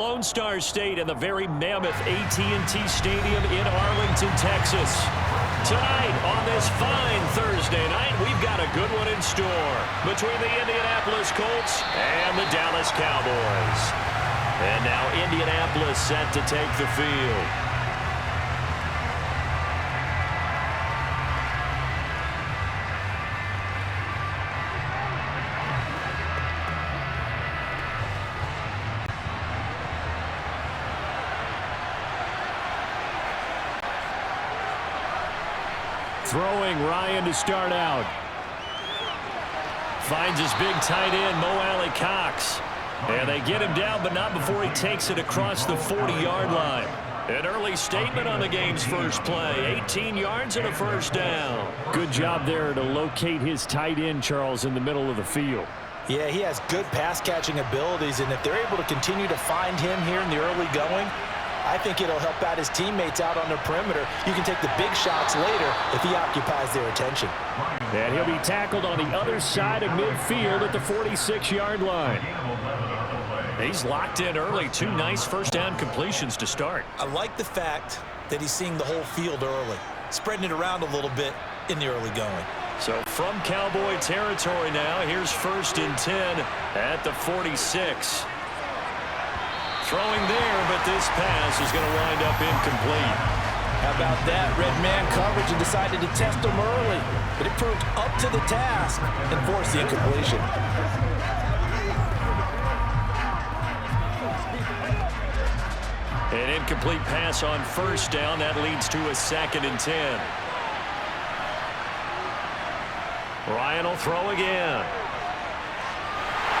Lone Star State and the very mammoth AT&T Stadium in Arlington, Texas. Tonight, on this fine Thursday night, we've got a good one in store between the Indianapolis Colts and the Dallas Cowboys. And now Indianapolis set to take the field. Throwing Ryan to start out. Finds his big tight end, Mo Alley-Cox. And they get him down, but not before he takes it across the 40-yard line. An early statement on the game's first play. 18 yards and a first down. Good job there to locate his tight end, Charles, in the middle of the field. Yeah, he has good pass-catching abilities, and if they're able to continue to find him here in the early going, I think it'll help out his teammates out on the perimeter. You can take the big shots later if he occupies their attention. And he'll be tackled on the other side of midfield at the 46-yard line. He's locked in early. Two nice first down completions to start. I like the fact that he's seeing the whole field early, spreading it around a little bit in the early going. So from Cowboy territory now, here's 1st and 10 at the 46. Throwing there, but this pass is going to wind up incomplete. How about that? Red man coverage and decided to test him early, but it proved up to the task and forced the incompletion. An incomplete pass on first down. That leads to a 2nd and 10. Ryan will throw again.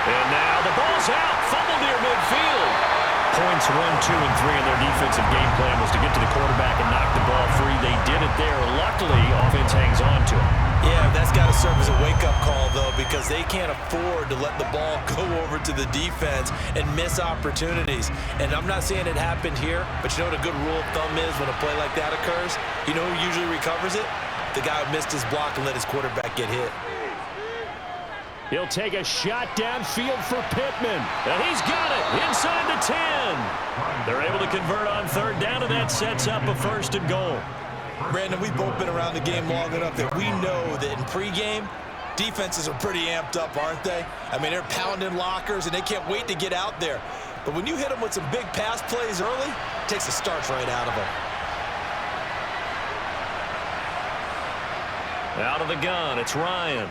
And now the ball's out. Fumble near midfield. Points 1, 2, and 3 in their defensive game plan was to get to the quarterback and knock the ball free. They did it there. Luckily, offense hangs on to it. Yeah, that's got to serve as a wake-up call, though, because they can't afford to let the ball go over to the defense and miss opportunities. And I'm not saying it happened here, but you know what a good rule of thumb is when a play like that occurs? You know who usually recovers it? The guy who missed his block and let his quarterback get hit. He'll take a shot downfield for Pittman. And he's got it inside the 10. They're able to convert on 3rd down, and that sets up a 1st and goal. Brandon, we've both been around the game long enough that we know that in pregame, defenses are pretty amped up, aren't they? I mean, they're pounding lockers, and they can't wait to get out there. But when you hit them with some big pass plays early, it takes the starch right out of them. Out of the gun, it's Ryan.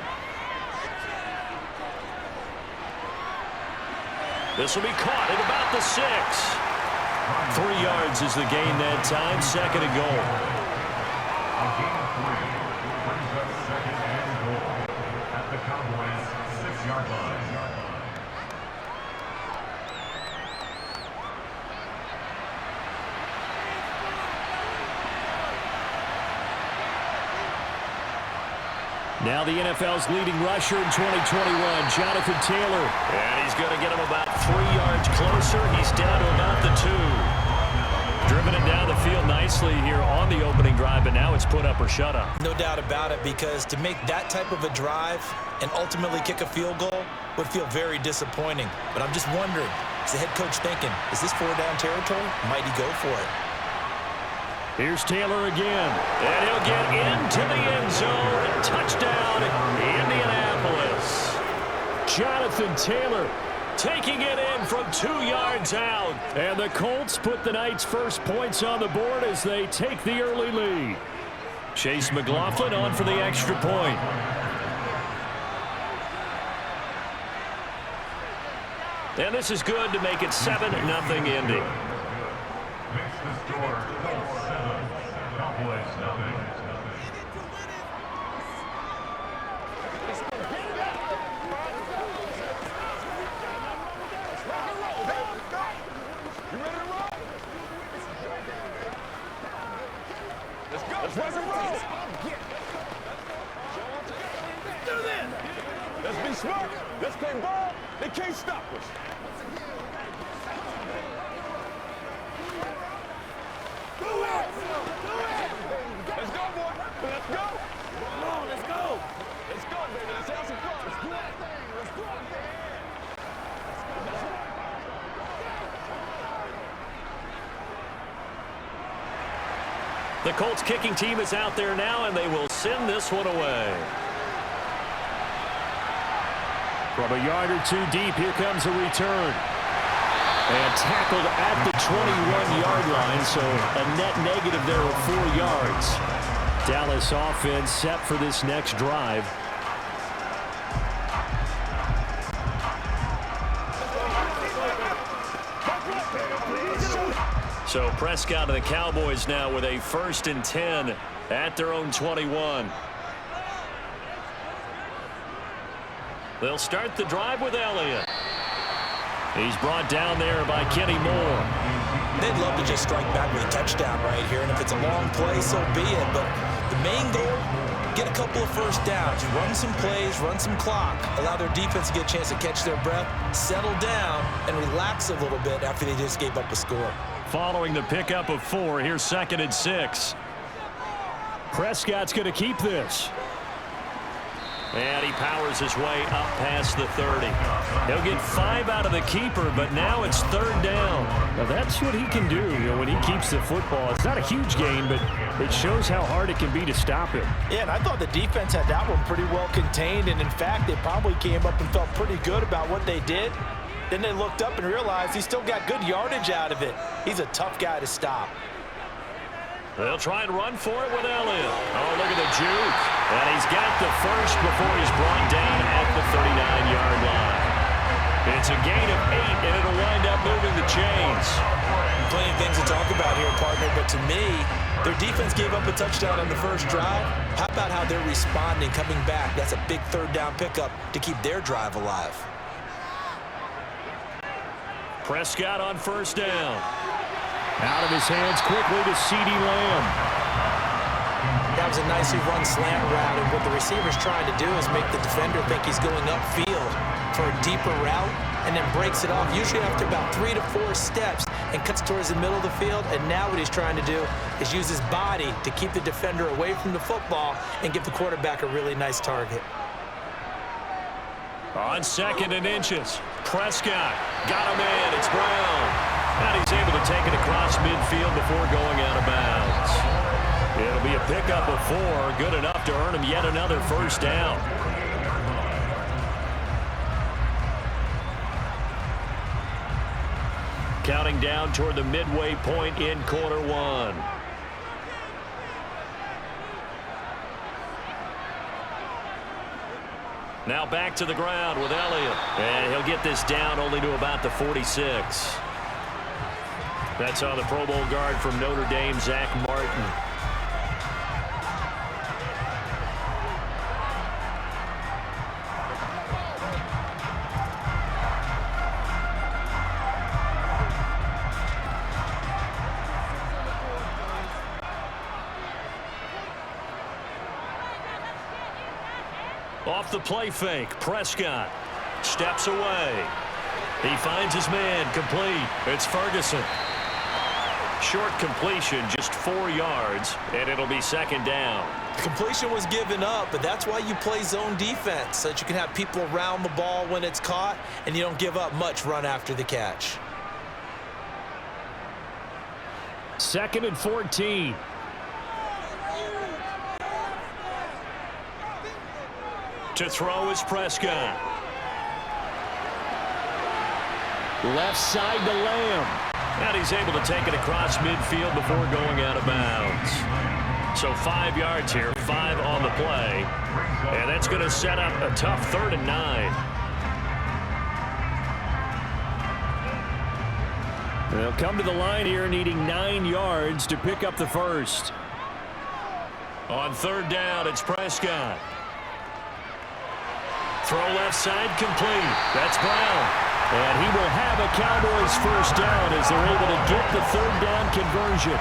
This will be caught at about the 6. 3 yards is the gain that time. 2nd and goal. At the Cowboys' 6-yard line. Now the NFL's leading rusher in 2021, Jonathan Taylor. And he's going to get him about 3 yards closer. He's down to about the 2. Driven it down the field nicely here on the opening drive, but now it's put up or shut up. No doubt about it, because to make that type of a drive and ultimately kick a field goal would feel very disappointing. But I'm just wondering, is the head coach thinking, is this 4-down territory? Might he go for it? Here's Taylor again, and he'll get into the end zone. Touchdown, Indianapolis. Jonathan Taylor taking it in from 2 yards out. And the Colts put the night's first points on the board as they take the early lead. Chase McLaughlin on for the extra point. And this is good to make it 7-0 Indy. Makes the score Colts 7, Cowboys 0. Let's rock and roll. Let's do this. Let's be smart. Let's play ball. They can't stop us. Do it. Do it. Let's go, boy. Let's go. Come on, let's go. Let's go, baby. Let's have some fun. Let's do that thing. Let's do it. The Colts kicking team is out there now, and they will send this one away. From a yard or two deep, here comes a return. And tackled at the 21-yard line, so a net negative there of 4 yards. Dallas offense set for this next drive. So Prescott and the Cowboys now with a 1st and 10 at their own 21. They'll start the drive with Elliott. He's brought down there by Kenny Moore. They'd love to just strike back with a touchdown right here, and if it's a long play, so be it. But the main goal, get a couple of first downs, run some plays, run some clock, allow their defense to get a chance to catch their breath, settle down, and relax a little bit after they just gave up a score. Following the pickup of 4, here's 2nd and 6. Prescott's going to keep this. And he powers his way up past the 30. He'll get 5 out of the keeper, but now it's 3rd down. Now that's what he can do, when he keeps the football. It's not a huge gain, but it shows how hard it can be to stop him. Yeah, and I thought the defense had that one pretty well contained, and in fact, they probably came up and felt pretty good about what they did. Then they looked up and realized he still got good yardage out of it. He's a tough guy to stop. They'll try and run for it with Elliott. Oh, look at the juke. And he's got the first before he's brought down at the 39-yard line. It's a gain of 8, and it'll wind up moving the chains. Plenty of things to talk about here, partner, but to me, their defense gave up a touchdown on the first drive. How about how they're responding, coming back? That's a big 3rd down pickup to keep their drive alive. Prescott on 1st down. Out of his hands quickly to CeeDee Lamb. That was a nicely run slant route, and what the receiver's trying to do is make the defender think he's going upfield for a deeper route, and then breaks it off, usually after about 3 to 4 steps, and cuts towards the middle of the field. And now what he's trying to do is use his body to keep the defender away from the football and give the quarterback a really nice target. On 2nd and inches, Prescott got him in. It's Brown. And he's able to take it across midfield before going out of bounds. It'll be a pickup of 4, good enough to earn him yet another 1st down. Counting down toward the midway point in quarter 1. Now back to the ground with Elliott. And he'll get this down only to about the 46. That's on the Pro Bowl guard from Notre Dame, Zach Martin. Off the play fake, Prescott steps away. He finds his man, complete. It's Ferguson. Short completion, just 4 yards, and it'll be 2nd down. The completion was given up, but that's why you play zone defense, so that you can have people around the ball when it's caught, and you don't give up much run after the catch. 2nd and 14. To throw is Prescott. Left side to Lamb. And he's able to take it across midfield before going out of bounds. So 5 yards here, 5 on the play. And that's going to set up a tough 3rd and 9. They'll come to the line here needing 9 yards to pick up the first. On 3rd down, it's Prescott. Throw left side complete. That's Brown. And he will have a Cowboys 1st down as they're able to get the 3rd down conversion.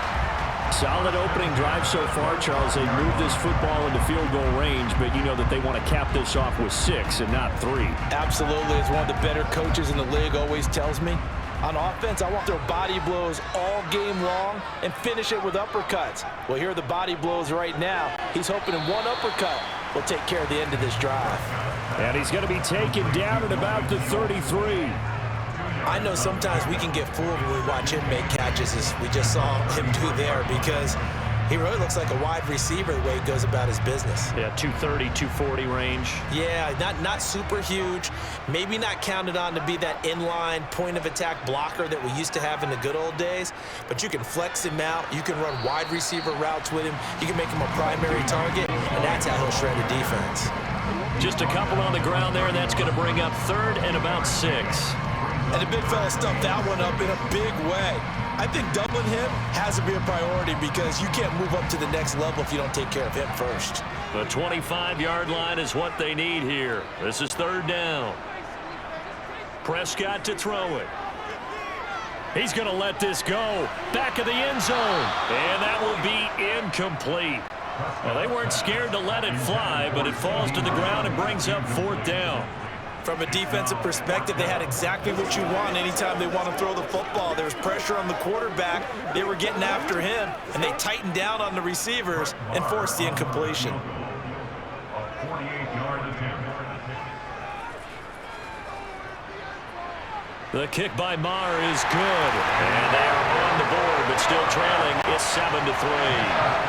Solid opening drive so far, Charles. They moved this football into field goal range, but you know that they want to cap this off with 6 and not 3. Absolutely. As one of the better coaches in the league always tells me, on offense, I want their body blows all game long and finish it with uppercuts. Well, here are the body blows right now. He's hoping in one uppercut will take care of the end of this drive. And he's going to be taken down at about the 33. I know sometimes we can get fooled when we watch him make catches, as we just saw him do there, because He really looks like a wide receiver the way he goes about his business. Yeah, 230, 240 range. Yeah, not super huge. Maybe not counted on to be that inline point-of-attack blocker that we used to have in the good old days. But you can flex him out. You can run wide receiver routes with him. You can make him a primary target, and that's how he'll shred a defense. Just a couple on the ground there. That's going to bring up 3rd and about 6. And the big fella stuffed that one up in a big way. I think doubling him has to be a priority because you can't move up to the next level if you don't take care of him first. The 25-yard line is what they need here. This is 3rd down. Prescott to throw it. He's going to let this go. Back of the end zone. And that will be incomplete. Well, they weren't scared to let it fly, but it falls to the ground and brings up 4th down. From a defensive perspective, they had exactly what you want anytime they want to throw the football. There was pressure on the quarterback. They were getting after him, and they tightened down on the receivers and forced the incompletion. A 48-yard attempt. The kick by Maher is good. And they are on the board, but still trailing. It's 7-3.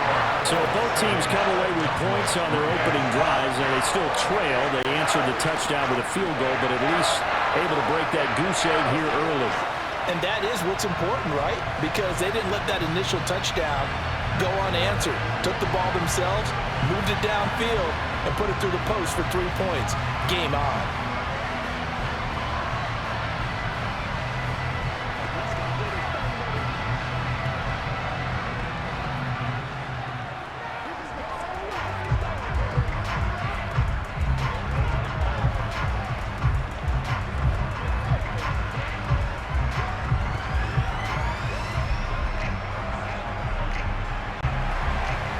So both teams come away with points on their opening drives, and they still trail. They answered the touchdown with a field goal, but at least able to break that goose egg here early. And that is what's important, right? Because they didn't let that initial touchdown go unanswered. Took the ball themselves, moved it downfield, and put it through the post for 3 points. Game on.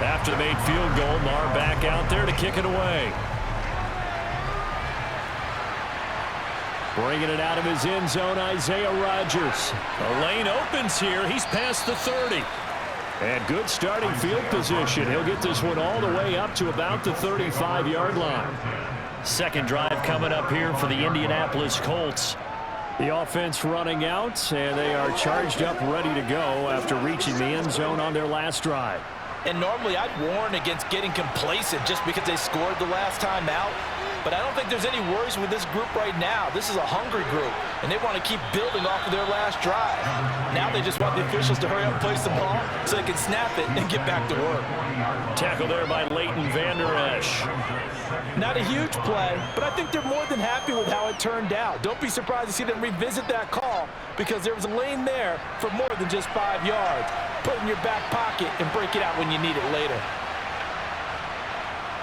After the made field goal, Maher back out there to kick it away. Bringing it out of his end zone, Isaiah Rodgers. The lane opens here. He's past the 30. And good starting field position. He'll get this one all the way up to about the 35-yard line. Second drive coming up here for the Indianapolis Colts. The offense running out, and they are charged up, ready to go after reaching the end zone on their last drive. And normally I'd warn against getting complacent just because they scored the last time out. But I don't think there's any worries with this group right now. This is a hungry group, and they want to keep building off of their last drive. Now they just want the officials to hurry up and place the ball so they can snap it and get back to work. Tackle there by Leighton Vander Esch. Not a huge play, but I think they're more than happy with how it turned out. Don't be surprised to see them revisit that call because there was a lane there for more than just 5 yards. Put it in your back pocket and break it out when you need it later.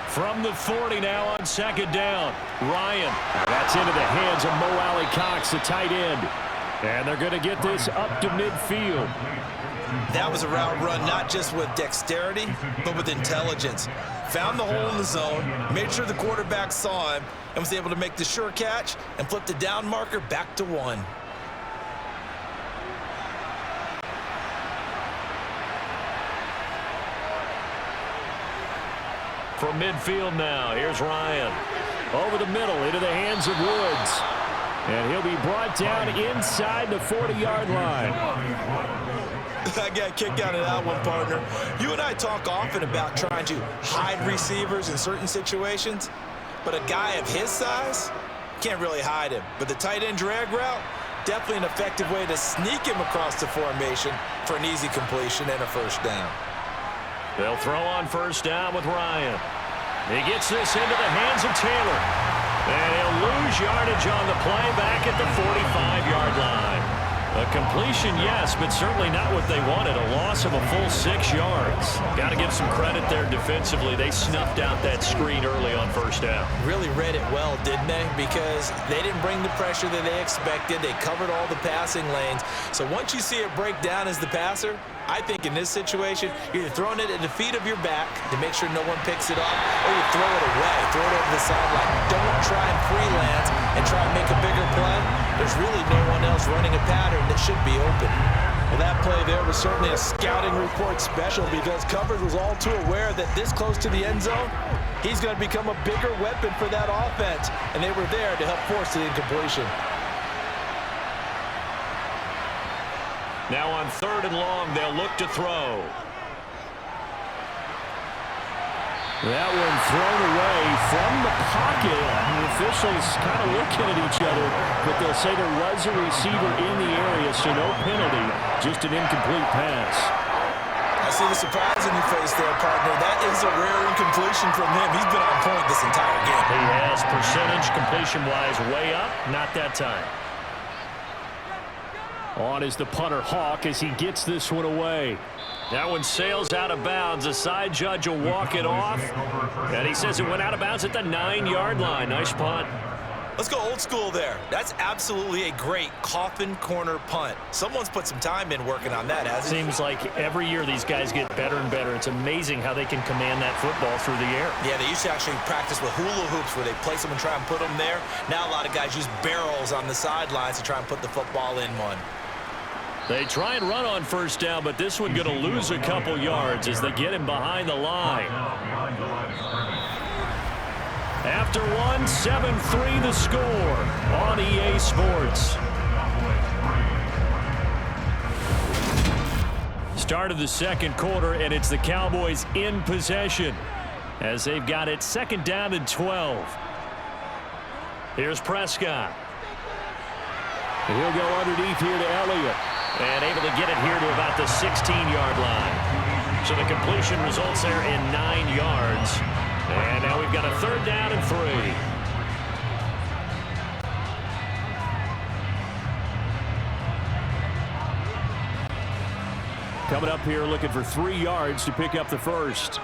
From the 40 now on second down. Ryan. That's into the hands of Mo Alley-Cox, the tight end. And they're going to get this up to midfield. That was a route run not just with dexterity, but with intelligence. Found the hole in the zone, made sure the quarterback saw him, and was able to make the sure catch and flip the down marker back to 1. From midfield now, here's Ryan. Over the middle, into the hands of Woods. And he'll be brought down inside the 40-yard line. I got a kick out of that one, partner. You and I talk often about trying to hide receivers in certain situations, but a guy of his size can't really hide him. But the tight end drag route, definitely an effective way to sneak him across the formation for an easy completion and a first down. They'll throw on first down with Ryan. He gets this into the hands of Taylor. And he'll lose yardage on the play back at the 45-yard line. A completion, yes, but certainly not what they wanted. A loss of a full 6 yards. Got to give some credit there defensively. They snuffed out that screen early on first down. Really read it well, didn't they? Because they didn't bring the pressure that they expected. They covered all the passing lanes. So once you see it break down as the passer, I think in this situation, you're either throwing it at the feet of your back to make sure no one picks it up, or you throw it away, throw it over the sideline. Don't try and freelance and try and make a bigger play. There's really no one else running a pattern that should be open. Well, that play there was certainly a scouting report special because coverage was all too aware that this close to the end zone, he's going to become a bigger weapon for that offense, and they were there to help force the incompletion. Now on 3rd and long, they'll look to throw. That one thrown away from the pocket. The officials kind of looking at each other, but they'll say there was a receiver in the area, so no penalty, just an incomplete pass. I see the surprise in your face there, partner. That is a rare incompletion from him. He's been on point this entire game. He has percentage completion-wise way up, not that time. On is the punter Hawk as he gets this one away. That one sails out of bounds. The side judge will walk it off. And he says it went out of bounds at the 9-yard line. Nice punt. Let's go old school there. That's absolutely a great coffin corner punt. Someone's put some time in working on that, hasn't it? Seems like every year these guys get better and better. It's amazing how they can command that football through the air. Yeah, they used to actually practice with hula hoops where they place them and try and put them there. Now a lot of guys use barrels on the sidelines to try and put the football in one. They try and run on first down, but this one going to lose a couple yards as they get him behind the line. After one, 7-3 the score on EA Sports. Start of the second quarter, and it's the Cowboys in possession as they've got it 2nd down and 12. Here's Prescott. And he'll go underneath here to Elliott. And able to get it here to about the 16-yard line. So the completion results there in 9 yards. And now we've got a 3rd down and 3. Coming up here looking for 3 yards to pick up the first.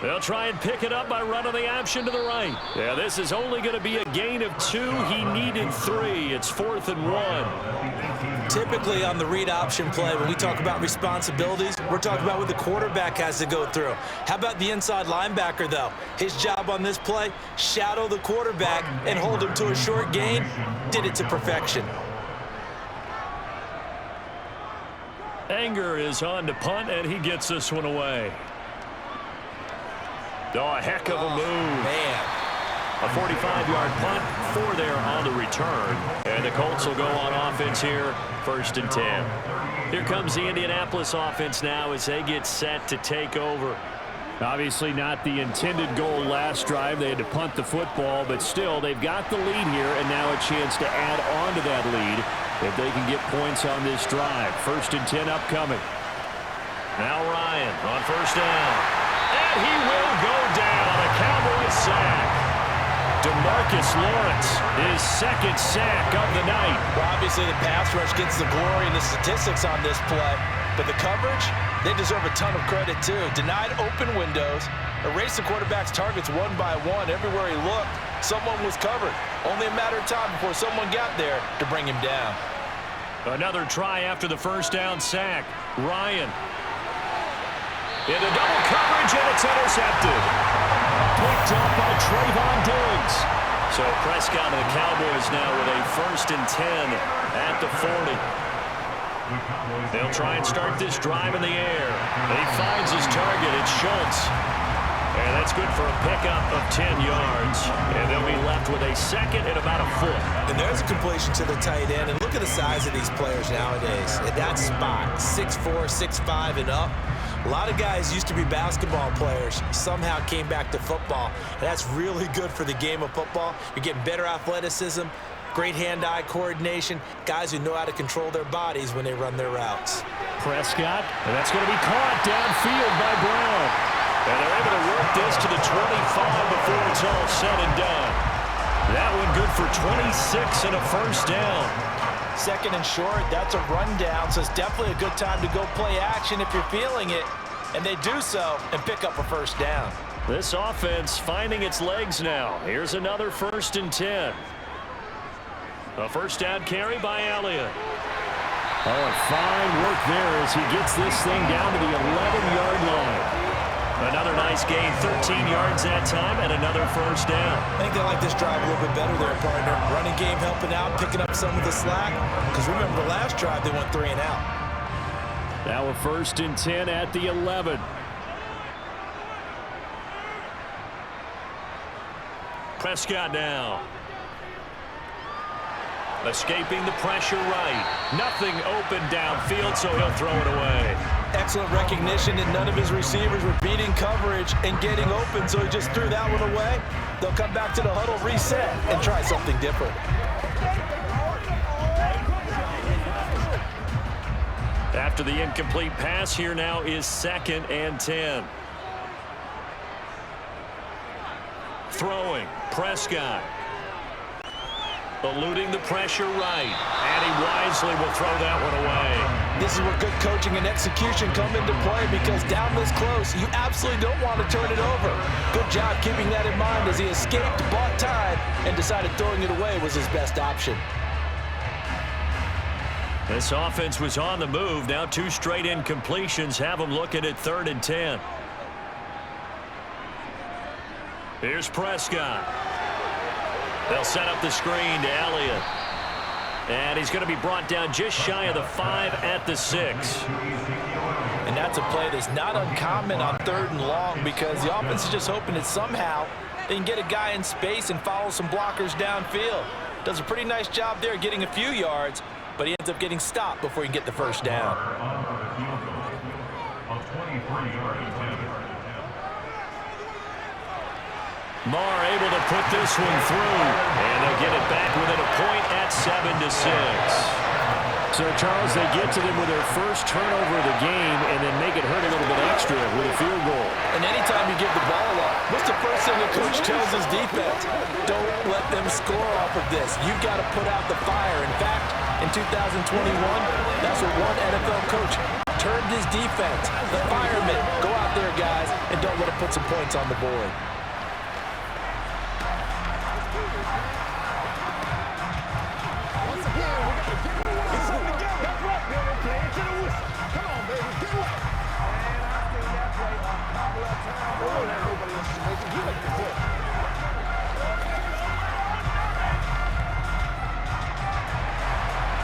They'll try and pick it up by running the option to the right. Yeah, this is only going to be a gain of 2. He needed 3. It's 4th and 1. Typically on the read option play, when we talk about responsibilities, we're talking about what the quarterback has to go through. How about the inside linebacker, though? His job on this play, shadow the quarterback and hold him to a short gain. Did it to perfection. Anger is on to punt, and he gets this one away. Oh, a heck of a move. Man. A 45-yard punt, 4 there on the return. And the Colts will go on offense here, 1st and 10. Here comes the Indianapolis offense now as they get set to take over. Obviously not the intended goal last drive. They had to punt the football, but still they've got the lead here and now a chance to add on to that lead if they can get points on this drive. 1st and 10 upcoming. Now Ryan on 1st down. And he will go down. A Cowboys sack. DeMarcus Lawrence, his 2nd sack of the night. Well, obviously the pass rush gets the glory and the statistics on this play, but the coverage, they deserve a ton of credit too. Denied open windows, erased the quarterback's targets one by one. Everywhere he looked, someone was covered. Only a matter of time before someone got there to bring him down. Another try after the 1st down sack. Ryan. Into double coverage, and it's intercepted. Picked up by Trayvon Diggs. So Prescott and the Cowboys now with a 1st and 10 at the 40. They'll try and start this drive in the air. He finds his target. It's Schultz. And that's good for a pickup of 10 yards. And they'll be left with a 2nd and about a foot. And there's a completion to the tight end. And look at the size of these players nowadays. At that spot, 6'4", 6'5", and up. A lot of guys used to be basketball players, somehow came back to football, and that's really good for the game of football. You're getting better athleticism, great hand-eye coordination, guys who know how to control their bodies when they run their routes. Prescott, and that's going to be caught downfield by Brown. And they're able to work this to the 25 before it's all said and done. That one good for 26 and a 1st down. 2nd and short, that's a rundown, so it's definitely a good time to go play action if you're feeling it. And they do so and pick up a 1st down. This offense finding its legs now. Here's another 1st and 10. A 1st down carry by Elliott. Oh, and fine work there as he gets this thing down to the 11-yard line. Another nice gain, 13 yards that time, and another 1st down. I think they like this drive a little bit better there, partner. Running game helping out, picking up some of the slack. Because remember, the last drive, they went 3 and out. Now a 1st and 10 at the 11. Prescott now. Escaping the pressure right. Nothing open downfield, so he'll throw it away. Excellent recognition that none of his receivers were beating coverage and getting open, so he just threw that one away. They'll come back to the huddle, reset, and try something different. After the incomplete pass, here now is 2nd and 10. Throwing, Prescott. Eluding the pressure right. And he wisely will throw that one away. This is where good coaching and execution come into play, because down this close, you absolutely don't want to turn it over. Good job keeping that in mind as he escaped, bought time, and decided throwing it away was his best option. This offense was on the move. Now 2 straight incompletions have them looking at 3rd and 10. Here's Prescott. They'll set up the screen to Elliott. And he's going to be brought down just shy of the 5 at the 6. And that's a play that's not uncommon on 3rd and long, because the offense is just hoping that somehow they can get a guy in space and follow some blockers downfield. Does a pretty nice job there getting a few yards, but he ends up getting stopped before he can get the first down. Marr able to put this one through, and they'll get it back within a point at 7-6. So, Charles, they get to them with their first turnover of the game and then make it hurt a little bit extra with a field goal. And anytime you give the ball up, what's the first thing the coach tells his defense? Don't let them score off of this. You've got to put out the fire. In fact, in 2021, that's what one NFL coach termed his defense. The firemen. Go out there, guys, and don't let them put some points on the board.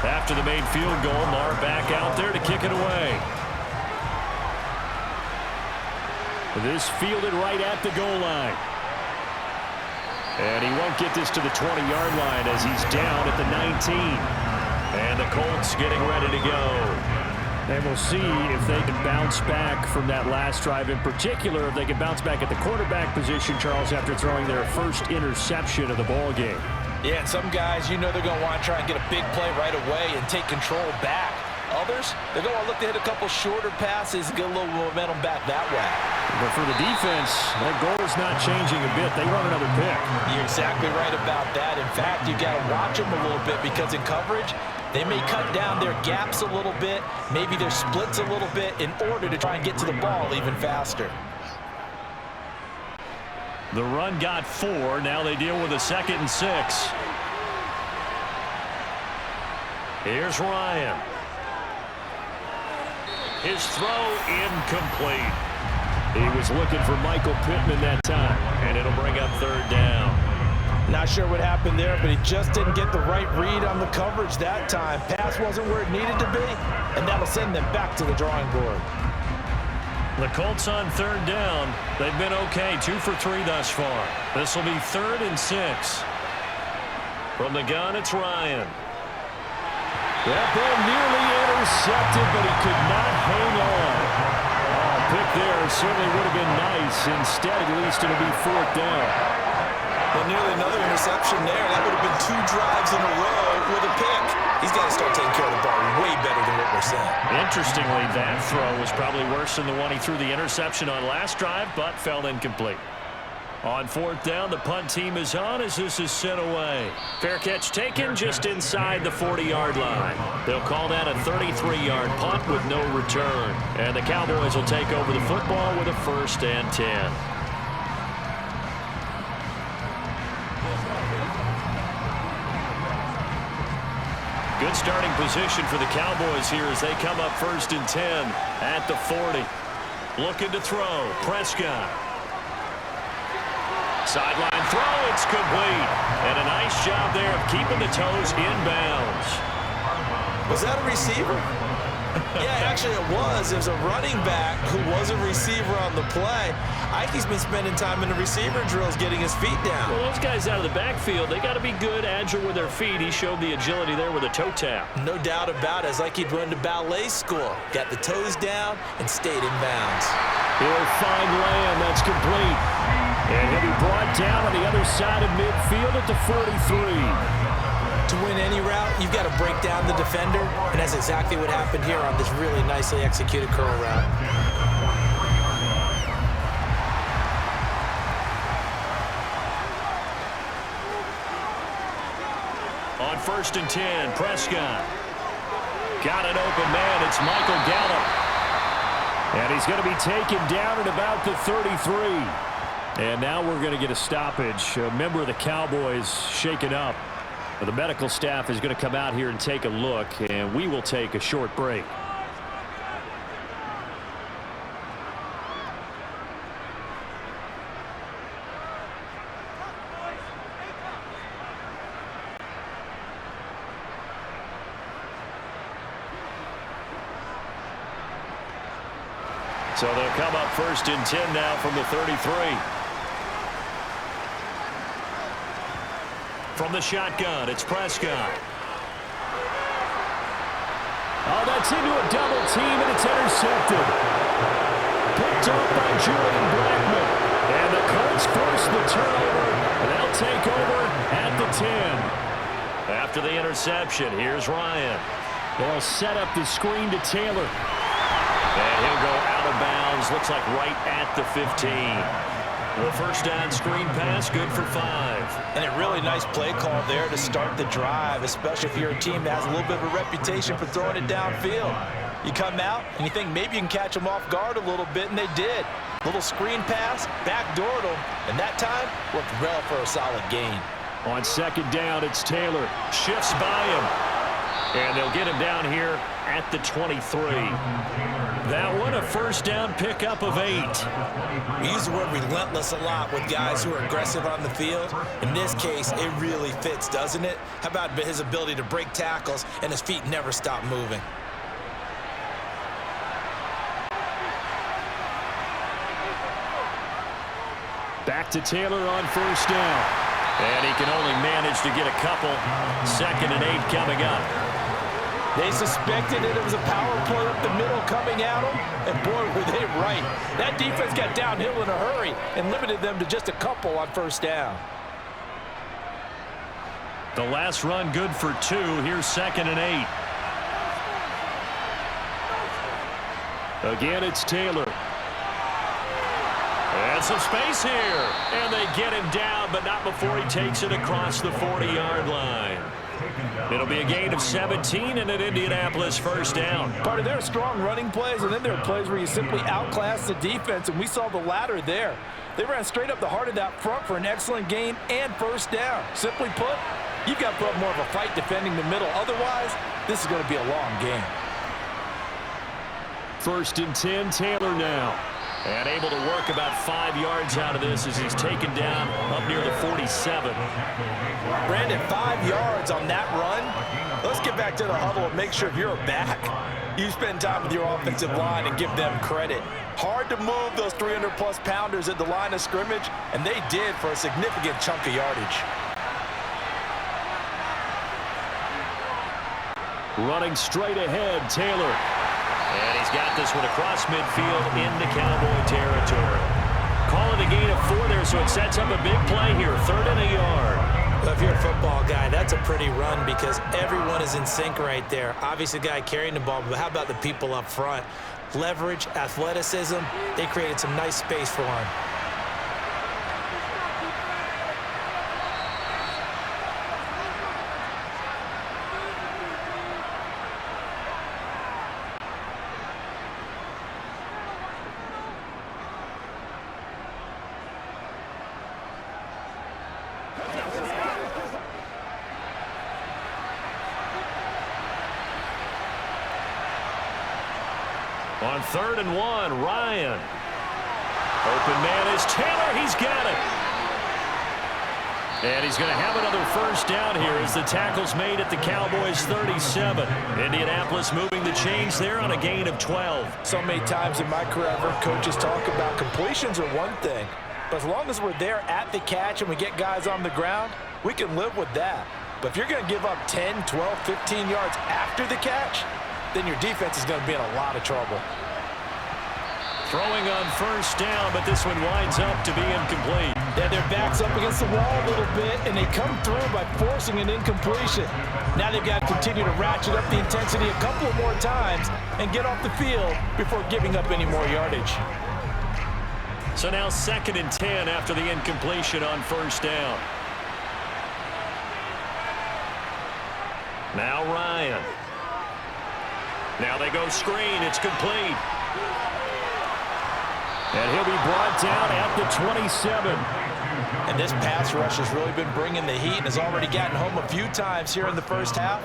After the made field goal, Marr back out there to kick it away. This fielded right at the goal line. And he won't get this to the 20-yard line as he's down at the 19. And the Colts getting ready to go. And we'll see if they can bounce back from that last drive. In particular, if they can bounce back at the quarterback position, Charles, after throwing their first interception of the ball game. Yeah, and some guys, you know they're going to want to try and get a big play right away and take control back. Others, they're going to look to hit a couple shorter passes and get a little momentum back that way. But for the defense, that goal is not changing a bit. They run another pick. You're exactly right about that. In fact, you got to watch them a little bit, because in coverage, they may cut down their gaps a little bit, maybe their splits a little bit, in order to try and get to the ball even faster. The run got 4. Now they deal with a 2nd and 6. Here's Ryan. His throw incomplete. He was looking for Michael Pittman that time, and it'll bring up 3rd down. Not sure what happened there, but he just didn't get the right read on the coverage that time. Pass wasn't where it needed to be, and that'll send them back to the drawing board. The Colts on 3rd down. They've been okay, 2 for 3 thus far. This will be 3rd and 6. From the gun, it's Ryan. That ball nearly intercepted, but he could not hang on. Oh, pick there certainly would have been nice. Instead, at least it'll be 4th down. Well, nearly another interception there. That would have been 2 drives in a row with a pick. He's got to start taking care of the ball way better than what we're saying. Interestingly, that throw was probably worse than the one he threw the interception on last drive, but fell incomplete. On 4th down, the punt team is on as this is sent away. Fair catch taken just inside the 40-yard line. They'll call that a 33-yard punt with no return. And the Cowboys will take over the football with a 1st and 10. Good starting position for the Cowboys here as they come up 1st and 10 at the 40. Looking to throw. Prescott. Sideline throw. It's complete. And a nice job there of keeping the toes in bounds. Was that a receiver? Yeah, actually it was. It was a running back who was a receiver on the play. Ike's been spending time in the receiver drills getting his feet down. Well, those guys out of the backfield, they got to be good, agile with their feet. He showed the agility there with a toe tap. No doubt about it. It's like he'd run to ballet school. Got the toes down and stayed in bounds. He'll find Lamb. That's complete. And he'll be brought down on the other side of midfield at the 43. To win any route, you've got to break down the defender, and that's exactly what happened here on this really nicely executed curl route. On 1st and 10, Prescott. Got an open man. It's Michael Gallup. And he's going to be taken down at about the 33. And now we're going to get a stoppage. A member of the Cowboys shaken up. The medical staff is going to come out here and take a look, and we will take a short break. So they'll come up 1st and 10 now from the 33. From the shotgun, it's Prescott. Oh, that's into a double team, and it's intercepted. Picked up by Julian Blackman. And the Colts force the turnover, and they'll take over at the 10. After the interception, here's Ryan. They'll set up the screen to Taylor. And he'll go out of bounds, looks like right at the 15. The first down screen pass, good for 5. And a really nice play call there to start the drive, especially if you're a team that has a little bit of a reputation for throwing it downfield. You come out and you think maybe you can catch them off guard a little bit, and they did. Little screen pass, backdoored them, and that time worked well for a solid gain. On 2nd down, it's Taylor. Shifts by him. And they'll get him down here at the 23. That one, a first down pickup of 8. We use the word relentless a lot with guys who are aggressive on the field. In this case, it really fits, doesn't it? How about his ability to break tackles and his feet never stop moving? Back to Taylor on 1st down. And he can only manage to get a couple. 2nd and 8 coming up. They suspected that it was a power play up the middle coming at them, and boy, were they right. That defense got downhill in a hurry and limited them to just a couple on 1st down. The last run good for 2. Here's 2nd and 8. Again, it's Taylor. And some space here. And they get him down, but not before he takes it across the 40-yard line. It'll be a gain of 17 and an Indianapolis 1st down. Part of their strong running plays, and then there are plays where you simply outclass the defense, and we saw the latter there. They ran straight up the heart of that front for an excellent gain and 1st down. Simply put, you've got to put up more of a fight defending the middle. Otherwise, this is going to be a long game. 1st and 10, Taylor now. And able to work about 5 yards out of this as he's taken down up near the 47. Brandon, 5 yards on that run. Let's get back to the huddle and make sure if you're back, you spend time with your offensive line and give them credit. Hard to move those 300-plus pounders at the line of scrimmage, and they did for a significant chunk of yardage. Running straight ahead, Taylor. And he's got this one across midfield into Cowboy territory. Call it a gain of 4 there, so it sets up a big play here. 3rd and a yard. Well, if you're a football guy, that's a pretty run because everyone is in sync right there. Obviously, the guy carrying the ball, but how about the people up front? Leverage, athleticism, they created some nice space for him. On 3rd and 1, Ryan. Open man is Taylor. He's got it. And he's going to have another first down here as the tackle's made at the Cowboys 37. Indianapolis moving the chains there on a gain of 12. So many times in my career, I've heard coaches talk about completions are one thing, but as long as we're there at the catch and we get guys on the ground, we can live with that. But if you're going to give up 10, 12, 15 yards after the catch, then your defense is going to be in a lot of trouble. Throwing on first down, but this one winds up to be incomplete. Yeah, their back's up against the wall a little bit, and they come through by forcing an incompletion. Now they've got to continue to ratchet up the intensity a couple of more times and get off the field before giving up any more yardage. So now 2nd and 10 after the incompletion on first down. Now Ryan. Now they go screen. It's complete. And he'll be brought down at the 27. And this pass rush has really been bringing the heat and has already gotten home a few times here in the first half.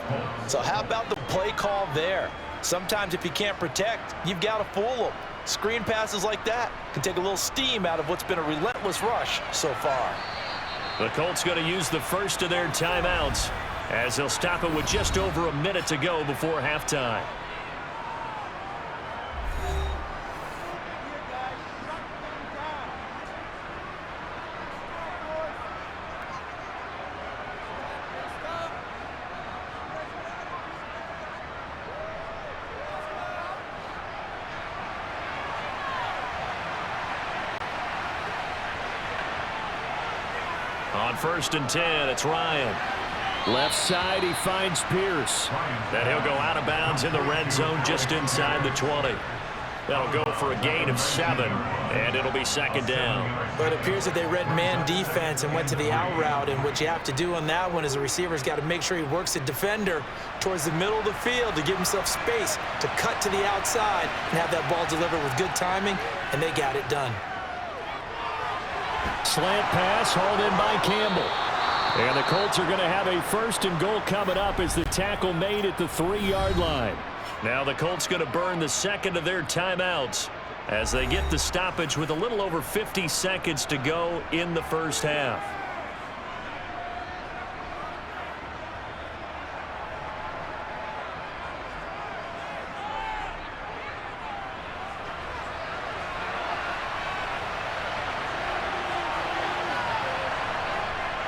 So how about the play call there? Sometimes if you can't protect, you've got to fool them. Screen passes like that can take a little steam out of what's been a relentless rush so far. The Colts going to use the first of their timeouts as they'll stop it with just over a minute to go before halftime. On 1st and 10, it's Ryan. Left side, he finds Pierce. Then he'll go out of bounds in the red zone just inside the 20. That'll go for a gain of 7, and it'll be 2nd down. But it appears that they read man defense and went to the out route, and what you have to do on that one is the receiver's got to make sure he works the defender towards the middle of the field to give himself space to cut to the outside and have that ball delivered with good timing, and they got it done. Slant pass hauled in by Campbell. And the Colts are going to have a 1st and goal coming up as the tackle made at the 3-yard line. Now the Colts going to burn the 2nd of their timeouts as they get the stoppage with a little over 50 seconds to go in the first half.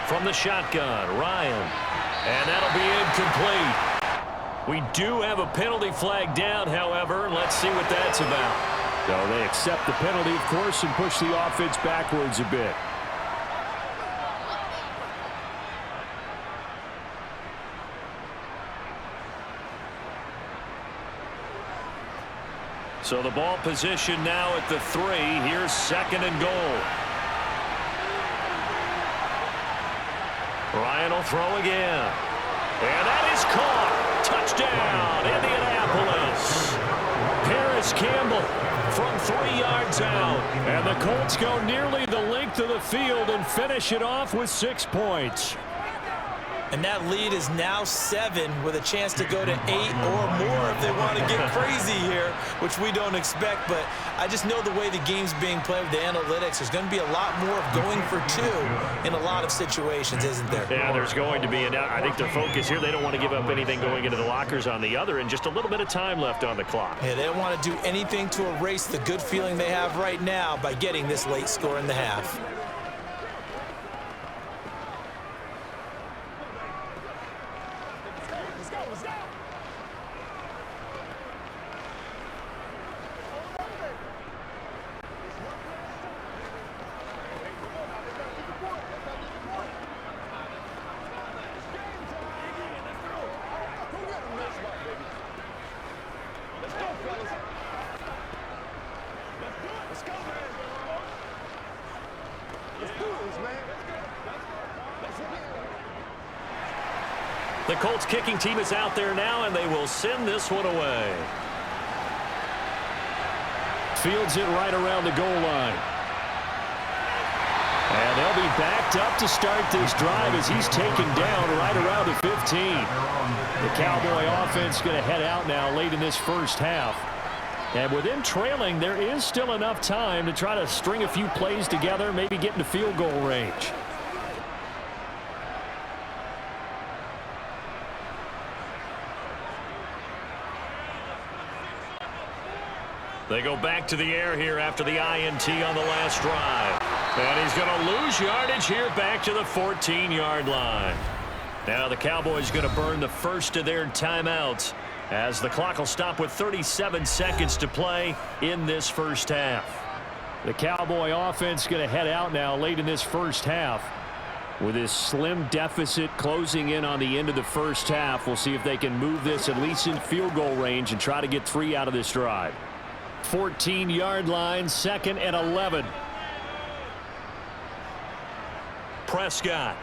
From the shotgun, Ryan. And that'll be incomplete. We do have a penalty flag down, however. Let's see what that's about. So they accept the penalty, of course, and push the offense backwards a bit. So the ball position now at the 3. Here's 2nd and goal. Ryan will throw again. And that is caught. Touchdown, Indianapolis. Paris Campbell from 3 yards out. And the Colts go nearly the length of the field and finish it off with 6 points. And that lead is now 7 with a chance to go to 8 or more if they want to get crazy here, which we don't expect. But I just know the way the game's being played with the analytics, there's going to be a lot more of going for 2 in a lot of situations, isn't there? Yeah, there's going to be. And I think their focus here, they don't want to give up anything going into the lockers on the other, and just a little bit of time left on the clock. Yeah, they don't want to do anything to erase the good feeling they have right now by getting this late score in the half. The Colts kicking team is out there now, and they will send this one away. Fields it right around the goal line. And they'll be backed up to start this drive as he's taken down right around the 15. The Cowboy offense going to head out now late in this first half. And with them trailing, there is still enough time to try to string a few plays together, maybe get into field goal range. They go back to the air here after the INT on the last drive. And he's going to lose yardage here back to the 14-yard line. Now the Cowboys going to burn the first of their timeouts as the clock will stop with 37 seconds to play in this first half. The Cowboy offense going to head out now late in this first half. With this slim deficit closing in on the end of the first half, we'll see if they can move this at least in field goal range and try to get 3 out of this drive. 14-yard line, 2nd and 11. Prescott.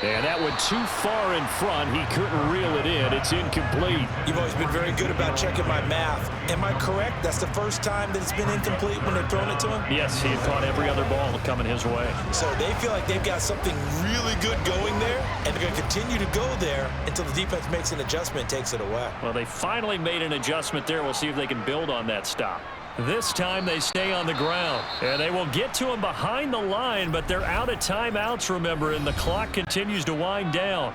And that went too far in front. He couldn't reel it in. It's incomplete. You've always been very good about checking my math. Am I correct? That's the first time that it's been incomplete when they've thrown it to him? Yes, he had caught every other ball coming his way. So they feel like they've got something really good going there, and they're going to continue to go there until the defense makes an adjustment and takes it away. Well, they finally made an adjustment there. We'll see if they can build on that stop. This time they stay on the ground, and they will get to him behind the line, but they're out of timeouts, remember, and the clock continues to wind down.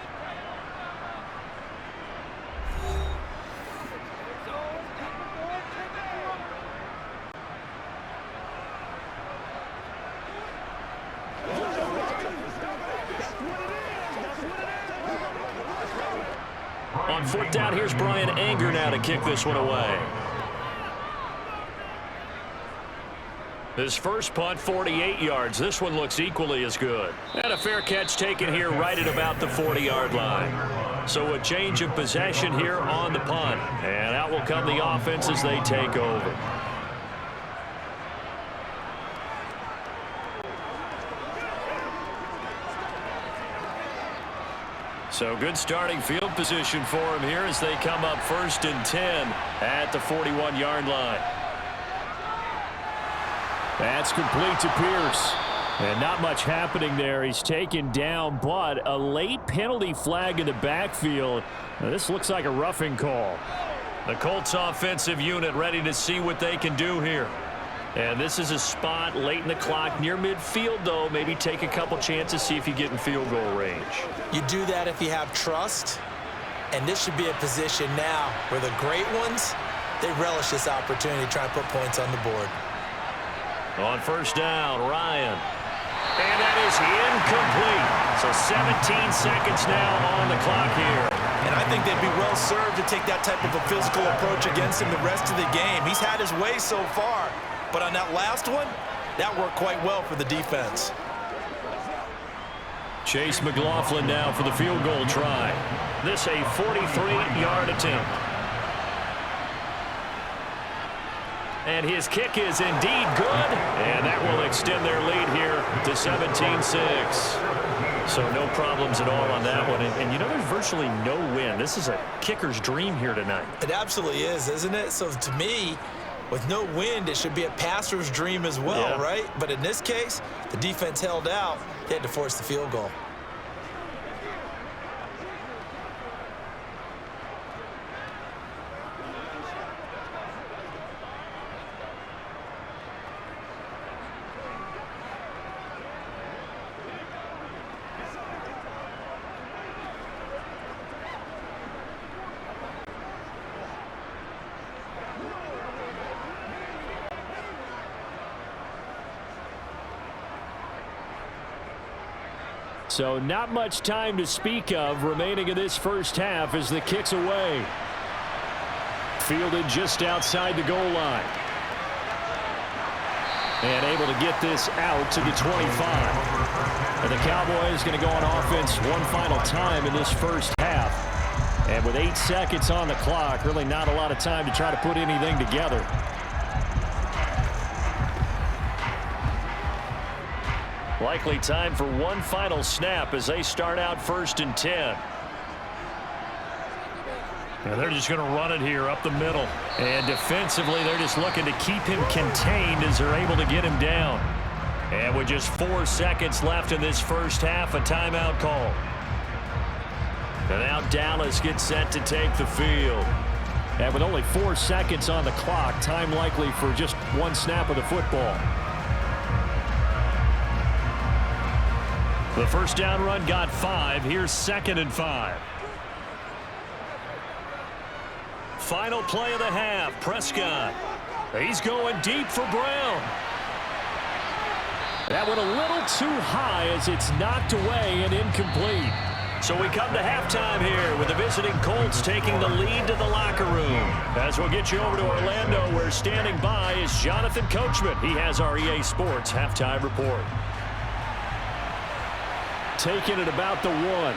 On 4th down, here's Brian Anger now to kick this one away. His first punt, 48 yards. This one looks equally as good. And a fair catch taken here right at about the 40-yard line. So a change of possession here on the punt. And out will come the offense as they take over. So good starting field position for him here as they come up 1st and 10 at the 41-yard line. That's complete to Pierce. And not much happening there. He's taken down, but a late penalty flag in the backfield. Now, this looks like a roughing call. The Colts offensive unit ready to see what they can do here. And this is a spot late in the clock near midfield, though. Maybe take a couple chances, see if you get in field goal range. You do that if you have trust. And this should be a position now where the great ones, they relish this opportunity to try and put points on the board. On 1st down, Ryan. And that is incomplete. So 17 seconds now on the clock here. And I think they'd be well served to take that type of a physical approach against him the rest of the game. He's had his way so far, but on that last one, that worked quite well for the defense. Chase McLaughlin now for the field goal try. This a 43-yard attempt. And his kick is indeed good, and that will extend their lead here to 17-6. So no problems at all on that one. And you know, there's virtually no win. This is a kicker's dream here tonight. It absolutely is, isn't it? So to me, with no wind, it should be a passer's dream as well, right? But in this case, the defense held out. They had to force the field goal. So not much time to speak of remaining in this first half as the kick's away. Fielded just outside the goal line. And able to get this out to the 25. And the Cowboys going to go on offense one final time in this first half. And with 8 seconds on the clock, really not a lot of time to try to put anything together. Likely time for one final snap as they start out 1st and 10. And they're just going to run it here up the middle. And defensively, they're just looking to keep him contained as they're able to get him down. And with just 4 seconds left in this first half, a timeout call. And now Dallas gets set to take the field. And with only 4 seconds on the clock, time likely for just one snap of the football. The first down run got 5. Here's 2nd and 5. Final play of the half. Prescott He's going deep for Brown. That went a little too high as it's knocked away and incomplete. So we come to halftime here with the visiting Colts taking the lead to the locker room. As we'll get you over to Orlando, where standing by is Jonathan Coachman. He has our EA Sports halftime report. Taking it about the 1.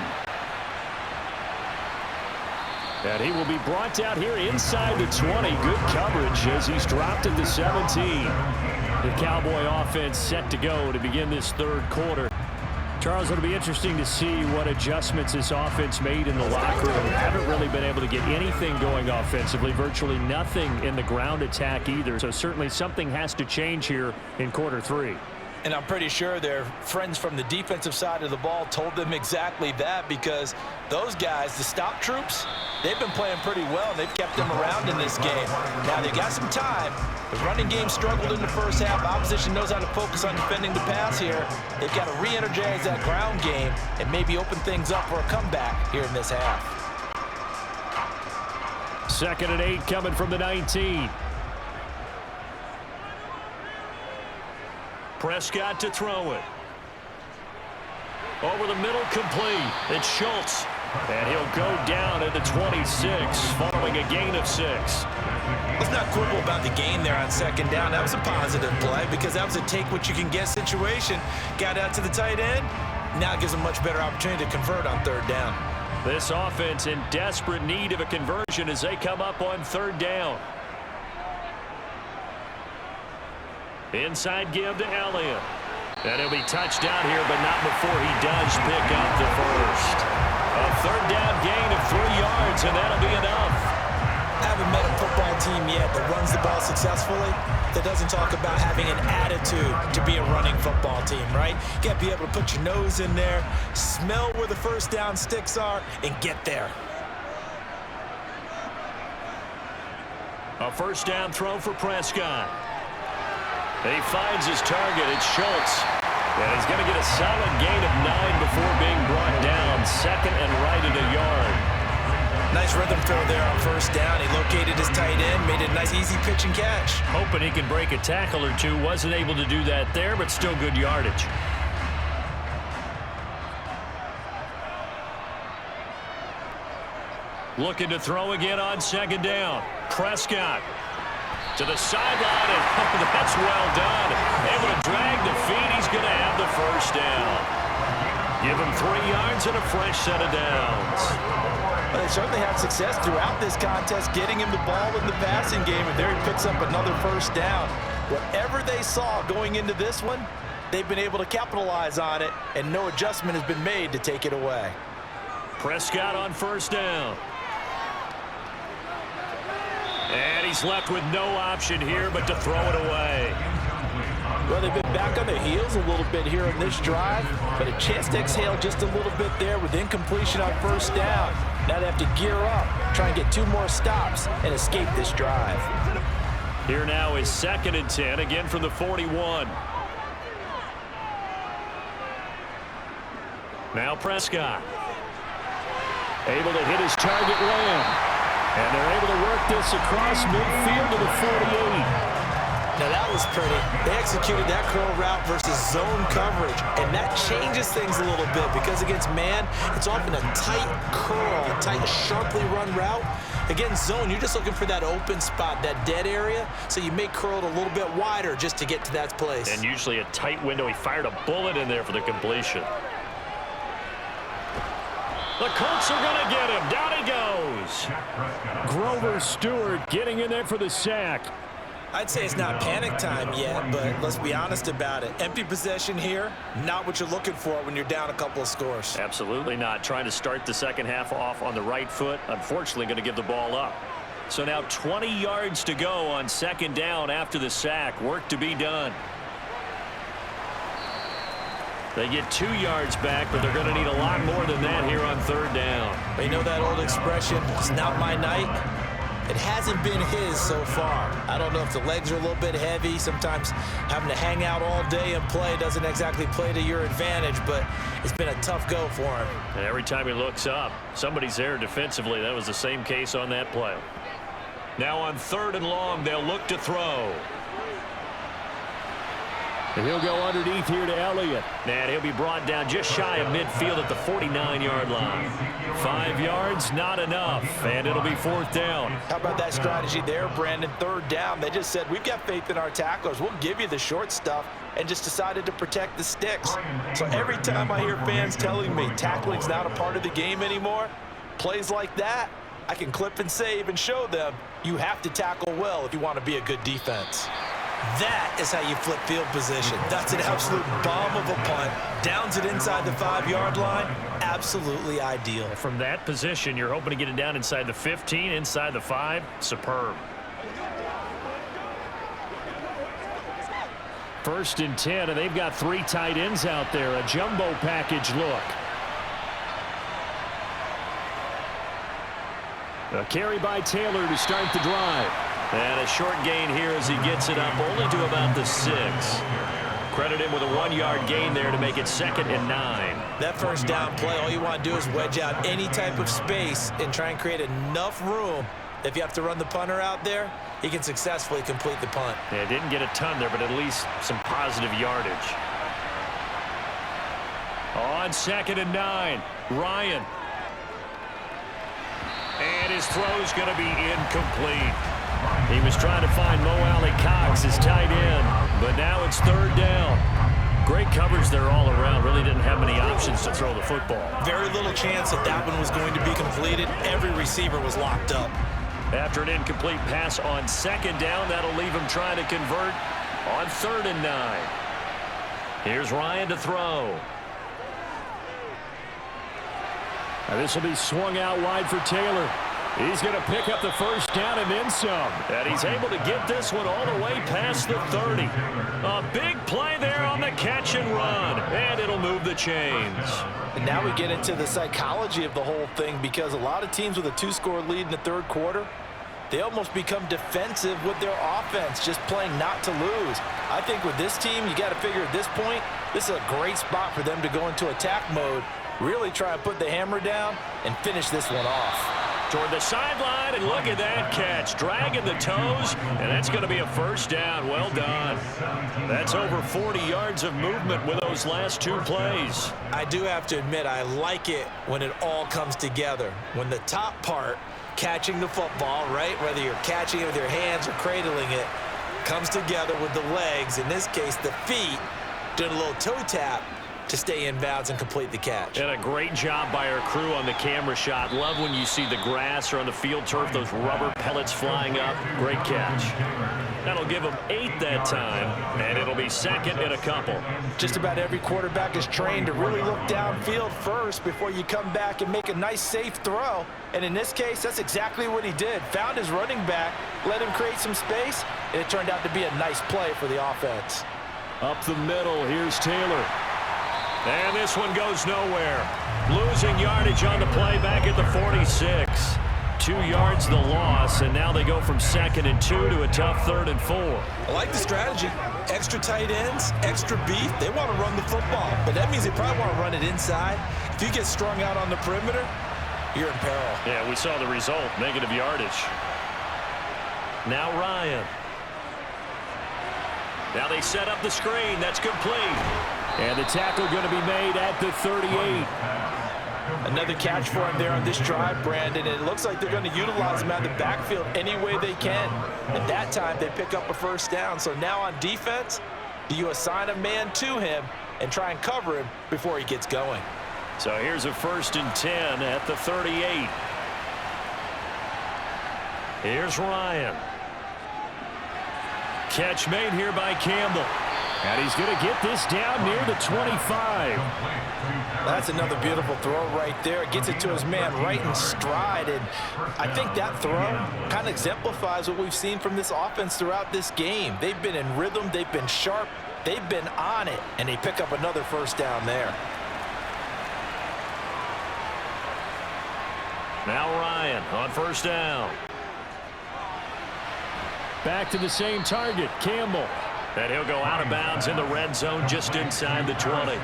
And he will be brought down here inside the 20. Good coverage as he's dropped at the 17. The Cowboy offense set to go to begin this third quarter. Charles, it'll be interesting to see what adjustments this offense made in the locker room. Haven't really been able to get anything going offensively, virtually nothing in the ground attack either. So certainly something has to change here in quarter 3. And I'm pretty sure their friends from the defensive side of the ball told them exactly that, because those guys, the stop troops, they've been playing pretty well, and they've kept them around in this game. Now, they got some time. The running game struggled in the first half. Opposition knows how to focus on defending the pass here. They've got to re-energize that ground game and maybe open things up for a comeback here in this half. 2nd and 8 coming from the 19. Prescott to throw it. Over the middle, complete. It's Schultz. And he'll go down at the 26 following a gain of 6. Let's not quibble about the gain there on 2nd down. That was a positive play because that was a take-what-you-can-get situation. Got out to the tight end. Now it gives them much better opportunity to convert on 3rd down. This offense in desperate need of a conversion as they come up on 3rd down. Inside give to Elliott. And he'll be touched down here, but not before he does pick up the first. A 3rd down gain of 3 yards, and that'll be enough. I haven't met a football team yet that runs the ball successfully that doesn't talk about having an attitude to be a running football team, right? You got to be able to put your nose in there, smell where the first down sticks are, and get there. A 1st down throw for Prescott. He finds his target. It's Schultz. And he's going to get a solid gain of 9 before being brought down. 2nd and right at a yard. Nice rhythm throw there on 1st down. He located his tight end, made it a nice easy pitch and catch. Hoping he can break a tackle or two. Wasn't able to do that there, but still good yardage. Looking to throw again on 2nd down. Prescott to the sideline, and that's well done. Able to drag the feet. He's going to have the 1st down. Give him 3 yards and a fresh set of downs. Well, they certainly had success throughout this contest, getting him the ball in the passing game, and there he picks up another 1st down. Whatever they saw going into this one, they've been able to capitalize on it, and no adjustment has been made to take it away. Prescott on 1st down. And he's left with no option here but to throw it away. Well, they've been back on their heels a little bit here in this drive, but a chance to exhale just a little bit there with incompletion on 1st down. Now they have to gear up, try and get 2 more stops, and escape this drive. Here now is 2nd and 10, again from the 41. Now Prescott. Able to hit his target Lamb. And they're able to work this across midfield to the 48. Now that was pretty. They executed that curl route versus zone coverage, and that changes things a little bit because against man, it's often a tight curl, a tight, sharply run route. Against zone, you're just looking for that open spot, that dead area, so you may curl it a little bit wider just to get to that place. And usually a tight window. He fired a bullet in there for the completion. The Colts are going to get him. Down he goes. Grover Stewart getting in there for the sack. I'd say it's not panic time yet, but let's be honest about it. Empty possession here, not what you're looking for when you're down a couple of scores. Absolutely not. Trying to start the second half off on the right foot. Unfortunately, going to give the ball up. So now 20 yards to go on 2nd down after the sack. Work to be done. They get 2 yards back, but they're going to need a lot more than that here on 3rd down. You know that old expression, it's not my night? It hasn't been his so far. I don't know if the legs are a little bit heavy. Sometimes having to hang out all day and play doesn't exactly play to your advantage, but it's been a tough go for him. And every time he looks up, somebody's there defensively. That was the same case on that play. Now on 3rd and long, they'll look to throw. And he'll go underneath here to Elliott. And he'll be brought down just shy of midfield at the 49-yard line. 5 yards, not enough, and it'll be 4th down. How about that strategy there, Brandon? 3rd down. They just said, we've got faith in our tacklers. We'll give you the short stuff, and just decided to protect the sticks. So every time I hear fans telling me tackling's not a part of the game anymore, plays like that, I can clip and save and show them you have to tackle well if you want to be a good defense. That is how you flip field position. That's an absolute bomb of a punt. Downs it inside the 5-yard line. Absolutely ideal. From that position, you're hoping to get it down inside the 15, inside the 5. Superb. 1st and 10, and they've got 3 tight ends out there. A jumbo package look. A carry by Taylor to start the drive. And a short gain here as he gets it up only to about the 6. Credit him with a 1-yard gain there to make it 2nd and 9. That 1st down play, all you want to do is wedge out any type of space and try and create enough room. If you have to run the punter out there, he can successfully complete the punt. Yeah, didn't get a ton there, but at least some positive yardage. On 2nd and 9, Ryan. And his throw's going to be incomplete. He was trying to find Mo Alley-Cox, his tight end, but now it's 3rd down. Great coverage there all around. Really didn't have many options to throw the football. Very little chance that that one was going to be completed. Every receiver was locked up. After an incomplete pass on 2nd down, that'll leave him trying to convert on 3rd and 9. Here's Ryan to throw. Now this will be swung out wide for Taylor. He's going to pick up the 1st down and then some. And he's able to get this one all the way past the 30. A big play there on the catch and run. And it'll move the chains. And now we get into the psychology of the whole thing, because a lot of teams with a 2-score lead in the 3rd quarter, they almost become defensive with their offense, just playing not to lose. I think with this team, you got to figure at this point, this is a great spot for them to go into attack mode, really try and put the hammer down and finish this one off. Toward the sideline, and look at that catch. Dragging the toes, and that's going to be a 1st down. Well done. That's over 40 yards of movement with those last 2 plays. I do have to admit, I like it when it all comes together. When the top part, catching the football, right, whether you're catching it with your hands or cradling it, comes together with the legs, in this case the feet, doing a little toe tap to stay in bounds and complete the catch. And a great job by our crew on the camera shot. Love when you see the grass or on the field turf, those rubber pellets flying up. Great catch. That'll give him 8 that time, and it'll be 2nd and a couple. Just about every quarterback is trained to really look downfield first before you come back and make a nice, safe throw. And in this case, that's exactly what he did. Found his running back, let him create some space, and it turned out to be a nice play for the offense. Up the middle, here's Taylor. And this one goes nowhere. Losing yardage on the play back at the 46. 2 yards the loss, and now they go from 2nd and 2 to a tough 3rd and 4. I like the strategy. Extra tight ends, extra beef. They want to run the football, but that means they probably want to run it inside. If you get strung out on the perimeter, you're in peril. Yeah, we saw the result, negative yardage. Now Ryan. Now they set up the screen. That's complete. And the tackle going to be made at the 38. Another catch for him there on this drive, Brandon. And it looks like they're going to utilize him out of the backfield any way they can. At that time, they pick up a 1st down. So now on defense, do you assign a man to him and try and cover him before he gets going? So here's a 1st and 10 at the 38. Here's Ryan. Catch made here by Campbell. And he's going to get this down near the 25. That's another beautiful throw right there. Gets it to his man right in stride. And I think that throw kind of exemplifies what we've seen from this offense throughout this game. They've been in rhythm. They've been sharp. They've been on it. And they pick up another 1st down there. Now Ryan on 1st down. Back to the same target, Campbell. And he'll go out of bounds in the red zone just inside the 20.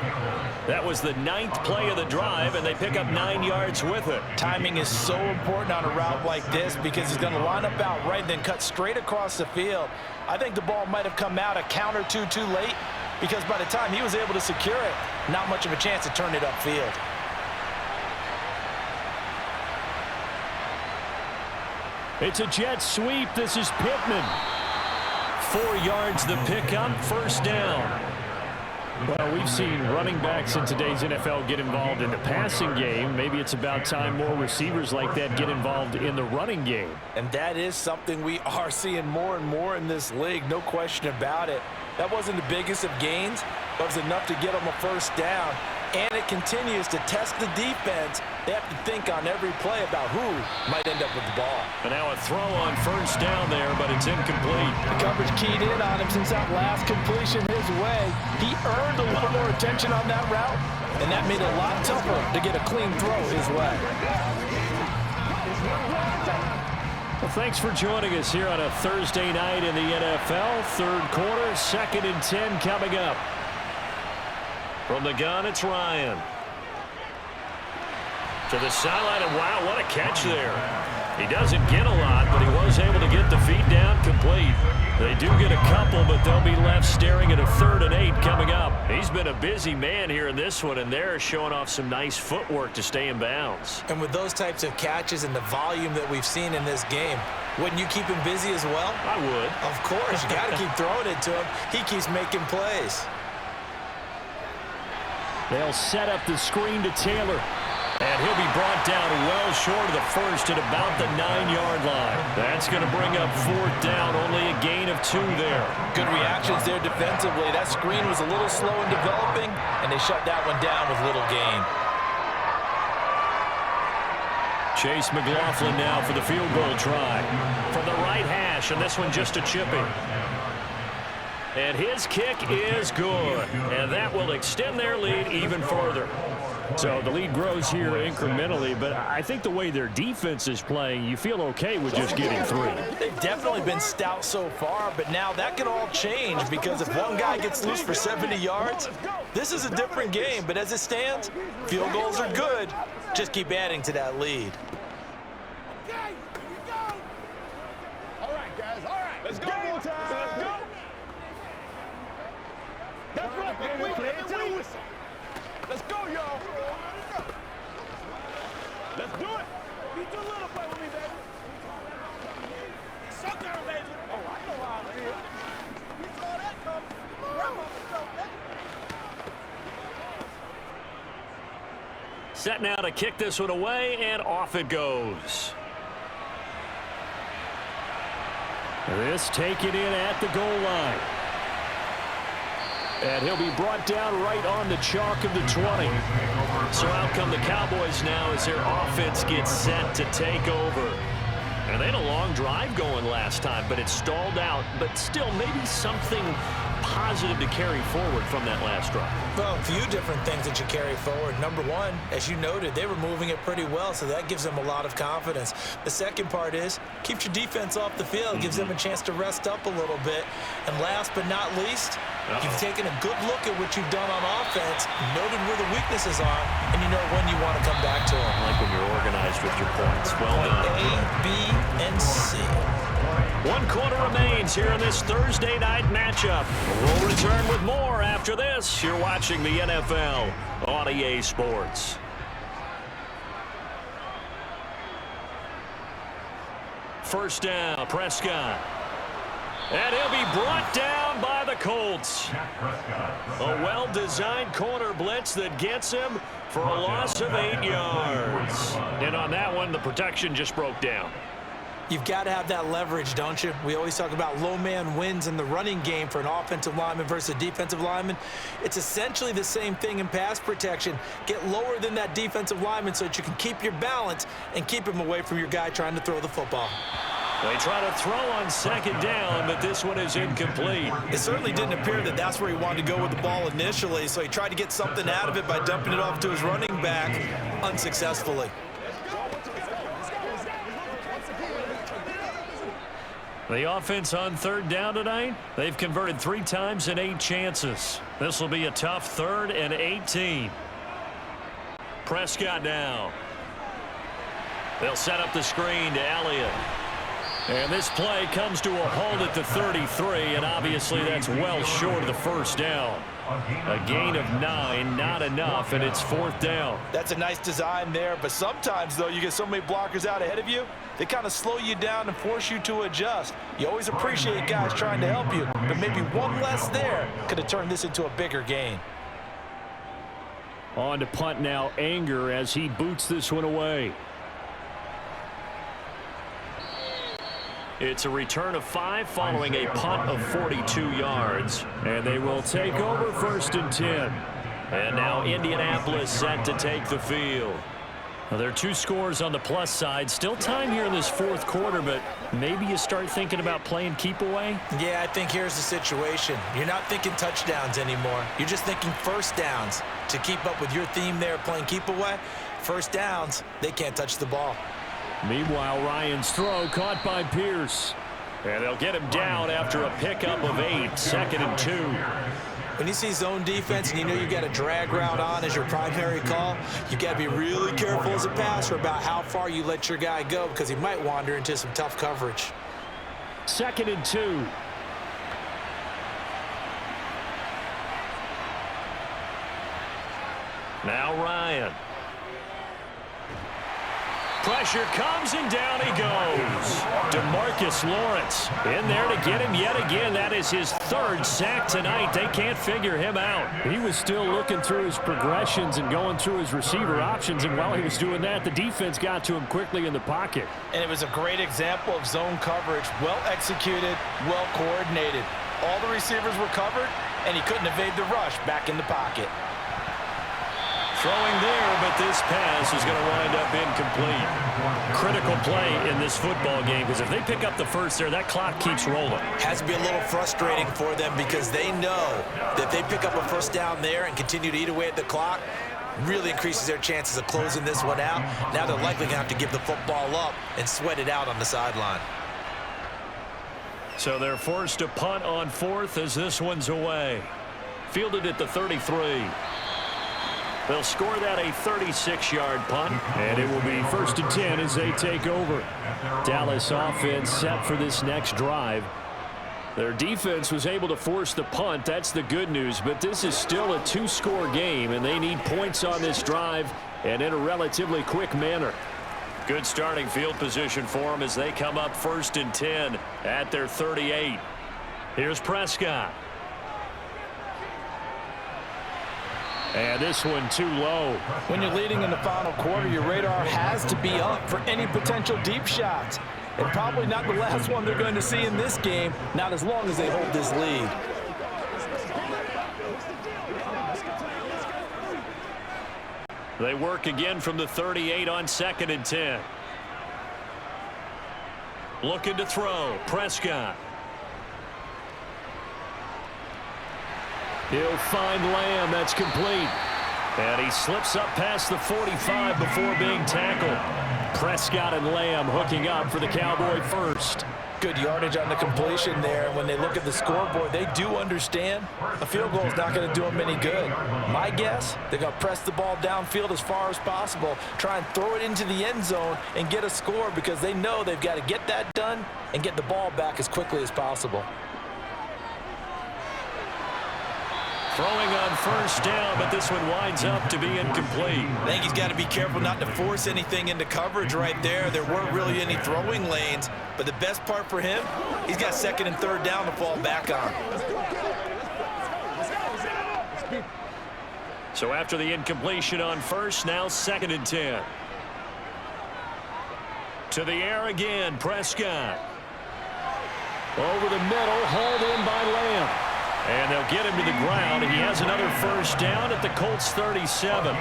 That was the 9th play of the drive, and they pick up 9 yards with it. Timing is so important on a route like this because he's going to line up out right and then cut straight across the field. I think the ball might have come out a count or two too late because by the time he was able to secure it, not much of a chance to turn it upfield. It's a jet sweep. This is Pittman. 4 yards the pickup, first down. Well, we've seen running backs in today's NFL get involved in the passing game. Maybe it's about time more receivers like that get involved in the running game. And that is something we are seeing more and more in this league, no question about it. That wasn't the biggest of gains, but it was enough to get them a first down. And it continues to test the defense. They have to think on every play about who might end up with the ball. And now a throw on first down there, but it's incomplete. The coverage keyed in on him since that last completion his way. He earned a little more attention on that route, and that made it a lot tougher to get a clean throw his way. Well, thanks for joining us here on a Thursday night in the NFL. Third quarter, 2nd and 10 coming up. From the gun, it's Ryan. To the sideline, and wow, what a catch there. He doesn't get a lot, but he was able to get the feet down complete. They do get a couple, but they'll be left staring at a 3rd and 8 coming up. He's been a busy man here in this one, and they're showing off some nice footwork to stay in bounds. And with those types of catches and the volume that we've seen in this game, wouldn't you keep him busy as well? I would. Of course, you got to keep throwing it to him. He keeps making plays. They'll set up the screen to Taylor. And he'll be brought down well short of the first at about the 9-yard line. That's going to bring up 4th down, only a gain of 2 there. Good reactions there defensively. That screen was a little slow in developing, and they shut that one down with little gain. Chase McLaughlin now for the field goal try. From the right hash, and this one just a chipping. And his kick is good. And that will extend their lead even further. So the lead grows here incrementally, but I think the way their defense is playing, you feel okay with just getting 3. They've definitely been stout so far, but now that can all change because if one guy gets loose for 70 yards, this is a different game. But as it stands, field goals are good. Just keep adding to that lead. Okay, here we go. All right, guys, all right. Let's go. Let's go. That's right, baby. Play it till whistle. Let's go, y'all. Let's do it. You do a little play with me, baby. Suck down, baby. Oh, I know how I feel. You saw that coming. Grandma felt that. Set now to kick this one away, and off it goes. This taken in at the goal line. And he'll be brought down right on the chalk of the 20. So out come the Cowboys now as their offense gets set to take over. And they had a long drive going last time, but it stalled out. But still, maybe something positive to carry forward from that last drive. Well, a few different things that you carry forward. Number one, as you noted, they were moving it pretty well, so that gives them a lot of confidence. The second part is, keeps your defense off the field, gives them a chance to rest up a little bit. And last but not least, you've taken a good look at what you've done on offense, noted where the weaknesses are, and you know when you want to come back to them. I like when you're organized with your points. Well done. A, B, and C. 1 quarter remains here in this Thursday night matchup. We'll return with more after this. You're watching the NFL on EA Sports. First down, Prescott. And he'll be brought down by the Colts. A well-designed corner blitz that gets him for a loss of 8 yards. And on that one, the protection just broke down. You've got to have that leverage, don't you? We always talk about low man wins in the running game for an offensive lineman versus a defensive lineman. It's essentially the same thing in pass protection. Get lower than that defensive lineman so that you can keep your balance and keep him away from your guy trying to throw the football. They try to throw on second down, but this one is incomplete. It certainly didn't appear that that's where he wanted to go with the ball initially, so he tried to get something out of it by dumping it off to his running back unsuccessfully. The offense on third down tonight, they've converted 3 times in 8 chances. This will be a tough 3rd and 18. Prescott now. They'll set up the screen to Elliott. And this play comes to a halt at the 33, and obviously that's well short of the first down. A gain of 9, not enough, and it's 4th down. That's a nice design there, but sometimes, though, you get so many blockers out ahead of you, they kind of slow you down and force you to adjust. You always appreciate guys trying to help you, but maybe one less there could have turned this into a bigger gain. On to punt now, Anger, as he boots this one away. It's a return of 5 following a punt of 42 yards. And they will take over 1st and 10. And now Indianapolis set to take the field. Well, there are 2 scores on the plus side. Still time here in this 4th quarter, but maybe you start thinking about playing keep away? Yeah, I think here's the situation. You're not thinking touchdowns anymore. You're just thinking first downs. To keep up with your theme there, playing keep away, first downs, they can't touch the ball. Meanwhile, Ryan's throw caught by Pierce. And they'll get him down after a pickup of 8, 2nd and 2. When you see zone defense and you know you've got a drag route on as your primary call, you got to be really careful as a passer about how far you let your guy go because he might wander into some tough coverage. 2nd and 2. Now Ryan. Pressure comes, and down he goes. DeMarcus Lawrence in there to get him yet again. That is his 3rd sack tonight. They can't figure him out. He was still looking through his progressions and going through his receiver options, and while he was doing that, the defense got to him quickly in the pocket. And it was a great example of zone coverage. Well executed, well coordinated. All the receivers were covered, and he couldn't evade the rush back in the pocket. Throwing there, but this pass is going to wind up incomplete. Critical play in this football game, because if they pick up the first there, that clock keeps rolling. Has to be a little frustrating for them because they know that if they pick up a first down there and continue to eat away at the clock, really increases their chances of closing this one out. Now they're likely going to have to give the football up and sweat it out on the sideline. So they're forced to punt on 4th as this one's away. Fielded at the 33. They'll score that a 36-yard punt, and it will be 1st and 10 as they take over. Dallas offense set for this next drive. Their defense was able to force the punt. That's the good news, but this is still a 2-score game, and they need points on this drive and in a relatively quick manner. Good starting field position for them as they come up 1st and 10 at their 38. Here's Prescott. And this one too low. When you're leading in the final quarter, your radar has to be up for any potential deep shots. And probably not the last one they're going to see in this game, not as long as they hold this lead. They work again from the 38 on 2nd and 10. Looking to throw. Prescott. He'll find Lamb. That's complete. And he slips up past the 45 before being tackled. Prescott and Lamb hooking up for the Cowboy first. Good yardage on the completion there. When they look at the scoreboard, they do understand a field goal is not going to do them any good. My guess, they're going to press the ball downfield as far as possible, try and throw it into the end zone and get a score because they know they've got to get that done and get the ball back as quickly as possible. Throwing on 1st down, but this one winds up to be incomplete. I think he's got to be careful not to force anything into coverage right there. There weren't really any throwing lanes, but the best part for him, he's got 2nd and 3rd down to fall back on. So after the incompletion on 1st, now 2nd and 10. To the air again, Prescott. Over the middle, hauled in by Lamb. And they'll get him to the ground. He has another 1st down at the Colts 37.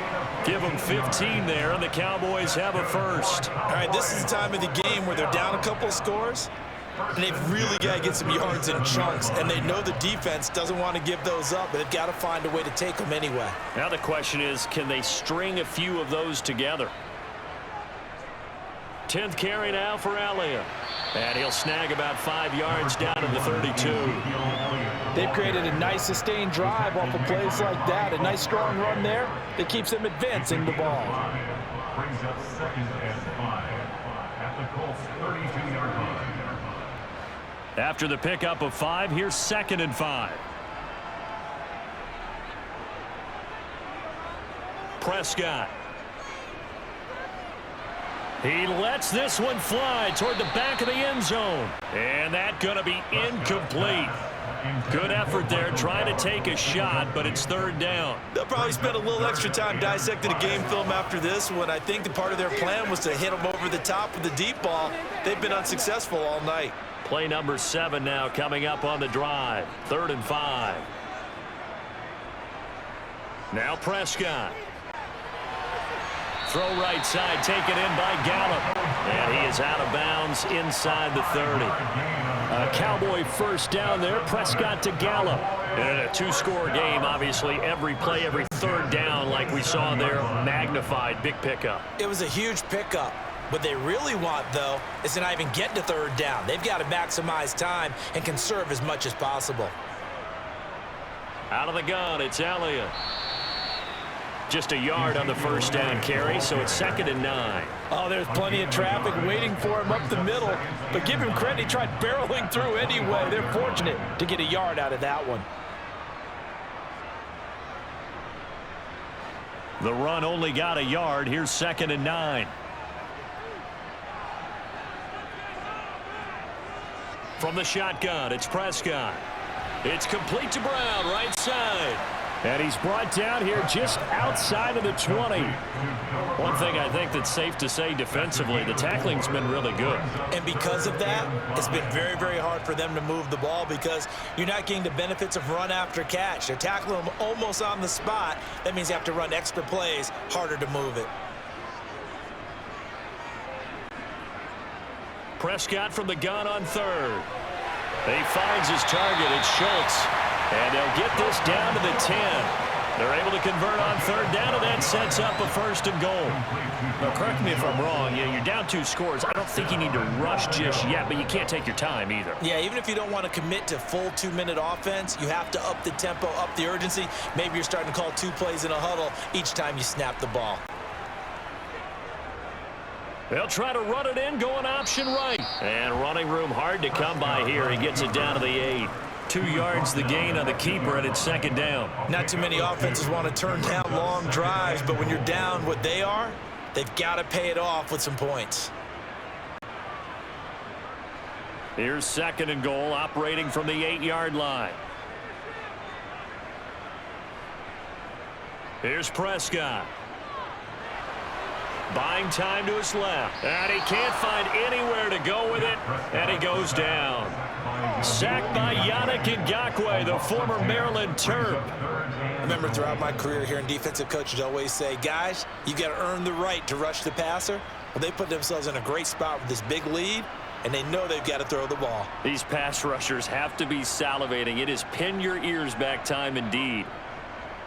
Give them 15 there, and the Cowboys have a 1st. All right, this is the time of the game where they're down a couple of scores, and they've really got to get some yards in chunks, and they know the defense doesn't want to give those up, but they've got to find a way to take them anyway. Now the question is, can they string a few of those together? 10th carry now for Elliott. And he'll snag about 5 yards down to the 32. They've created a nice sustained drive off of plays like that. A nice strong run there that keeps them advancing the ball. Brings up 2nd and 5 at the Colts 32-yard line. After the pickup of 5, here's 2nd and 5. Prescott. He lets this one fly toward the back of the end zone. And that's going to be incomplete. Good effort there trying to take a shot, but it's 3rd down. They'll probably spend a little extra time dissecting the game film after this one. I think the part of their plan was to hit them over the top with the deep ball. They've been unsuccessful all night. Play number 7 now coming up on the drive. 3rd and 5. Now Prescott. Throw right side, taken in by Gallup. And he is out of bounds inside the 30. A Cowboy first down there. Prescott to Gallup. And a 2-score game, obviously. Every play, every 3rd down like we saw there. Magnified, big pickup. It was a huge pickup. What they really want, though, is to not even get to 3rd down. They've got to maximize time and conserve as much as possible. Out of the gun, it's Elliott. Just a yard on the first down carry, so it's 2nd and 9. Oh, there's plenty of traffic waiting for him up the middle. But give him credit, he tried barreling through anyway. They're fortunate to get a yard out of that one. The run only got a yard. Here's 2nd and 9. From the shotgun, it's Prescott. It's complete to Brown, right side. And he's brought down here just outside of the 20. One thing I think that's safe to say defensively, the tackling's been really good. And because of that, it's been very, very hard for them to move the ball because you're not getting the benefits of run after catch. They're tackling them almost on the spot. That means you have to run extra plays, harder to move it. Prescott from the gun on 3rd. He finds his target. It's Schultz. And they'll get this down to the 10. They're able to convert on 3rd down, and that sets up a 1st and goal. Now, correct me if I'm wrong. You're down 2 scores. I don't think you need to rush just yet, but you can't take your time either. Yeah, even if you don't want to commit to full 2-minute offense, you have to up the tempo, up the urgency. Maybe you're starting to call 2 plays in a huddle each time you snap the ball. They'll try to run it in, going option right. And running room hard to come by here. He gets it down to the 8. 2 yards the gain on the keeper, and it's 2nd down. Not too many offenses want to turn down long drives, but when you're down what they are, they've got to pay it off with some points. Here's 2nd and goal, operating from the 8-yard line. Here's Prescott. Buying time to his left. And he can't find anywhere to go with it. And he goes down. Sacked by Yannick Ngakoue, the former Maryland Terp. I remember throughout my career here in defensive coaches always say, guys, you got to earn the right to rush the passer. Well, they put themselves in a great spot with this big lead, and they know they've got to throw the ball. These pass rushers have to be salivating. It is pin your ears back time indeed.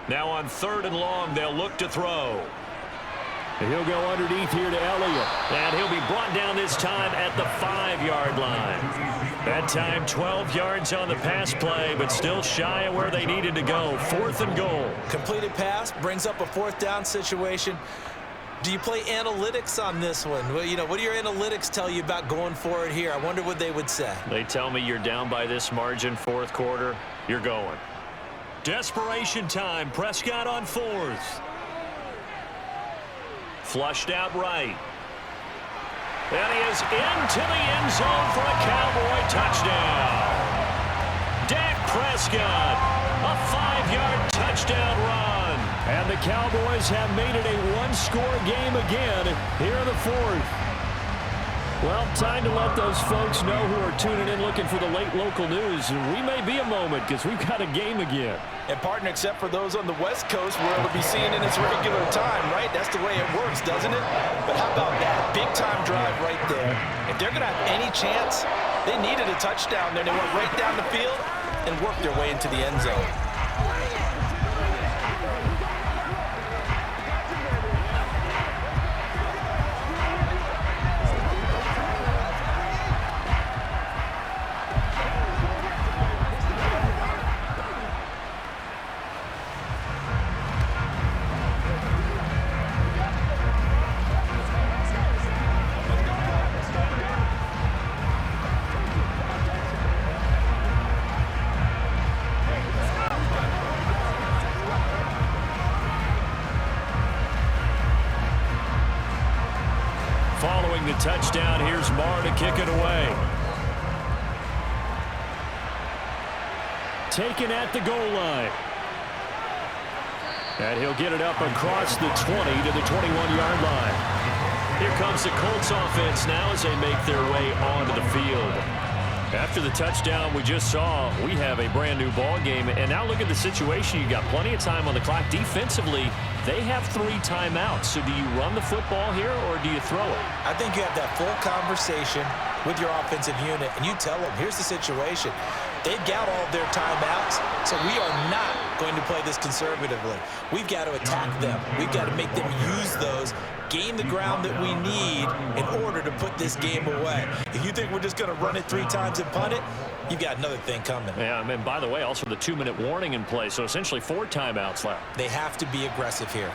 Now on 3rd and long, they'll look to throw. He'll go underneath here to Elliott. And he'll be brought down this time at the 5-yard line. That time 12 yards on the pass play, but still shy of where they needed to go. 4th and goal. Completed pass brings up a 4th down situation. Do you play analytics on this one? Well, what do your analytics tell you about going for it here? I wonder what they would say. They tell me you're down by this margin, 4th quarter. You're going. Desperation time. Prescott on 4th. Flushed out right. And he is into the end zone for a Cowboy touchdown. Dak Prescott, a 5-yard touchdown run. And the Cowboys have made it a 1-score game again here in the 4th. Well, time to let those folks know who are tuning in looking for the late local news. We may be a moment because we've got a game again. And partner, except for those on the West Coast, where it'll be seen in its regular time, right? That's the way it works, doesn't it? But how about that? Big time drive right there. If they're going to have any chance, they needed a touchdown there. They went right down the field and worked their way into the end zone. touchdown. Here's Marr to kick it away. Taken at the goal line. And he'll get it up across the 20 to the 21-yard line. Here comes the Colts offense now as they make their way onto the field. After the touchdown we just saw, we have a brand-new ball game. And now look at the situation. You got plenty of time on the clock. Defensively, they have 3 timeouts. So do you run the football here or do you throw it? I think you have that full conversation with your offensive unit, and you tell them, here's the situation. They've got all of their timeouts, so we are not going to play this conservatively. We've got to attack them. We've got to make them use those, gain the ground that we need in order to put this game away. If you think we're just going to run it 3 times and punt it, you've got another thing coming. Yeah, and by the way, also the 2-minute warning in play, so essentially 4 timeouts left. They have to be aggressive here.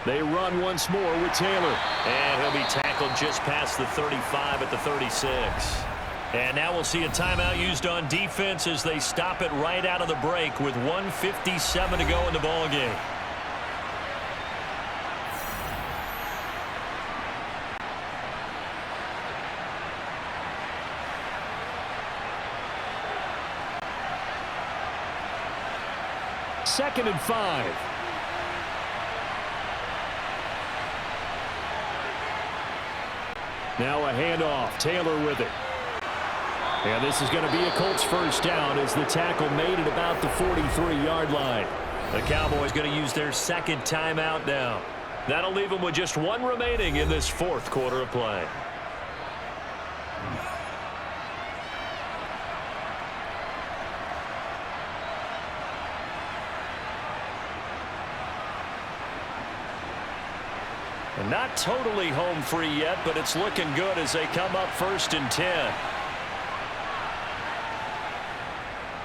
They run once more with Taylor. And he'll be tackled just past the 35 at the 36. And now we'll see a timeout used on defense as they stop it right out of the break with 1:57 to go in the ball game. Second and 5. Now a handoff. Taylor with it. And this is going to be a Colts first down as the tackle made at about the 43-yard line. The Cowboys going to use their second timeout now. That'll leave them with just 1 remaining in this 4th quarter of play. And not totally home free yet, but it's looking good as they come up 1st and 10.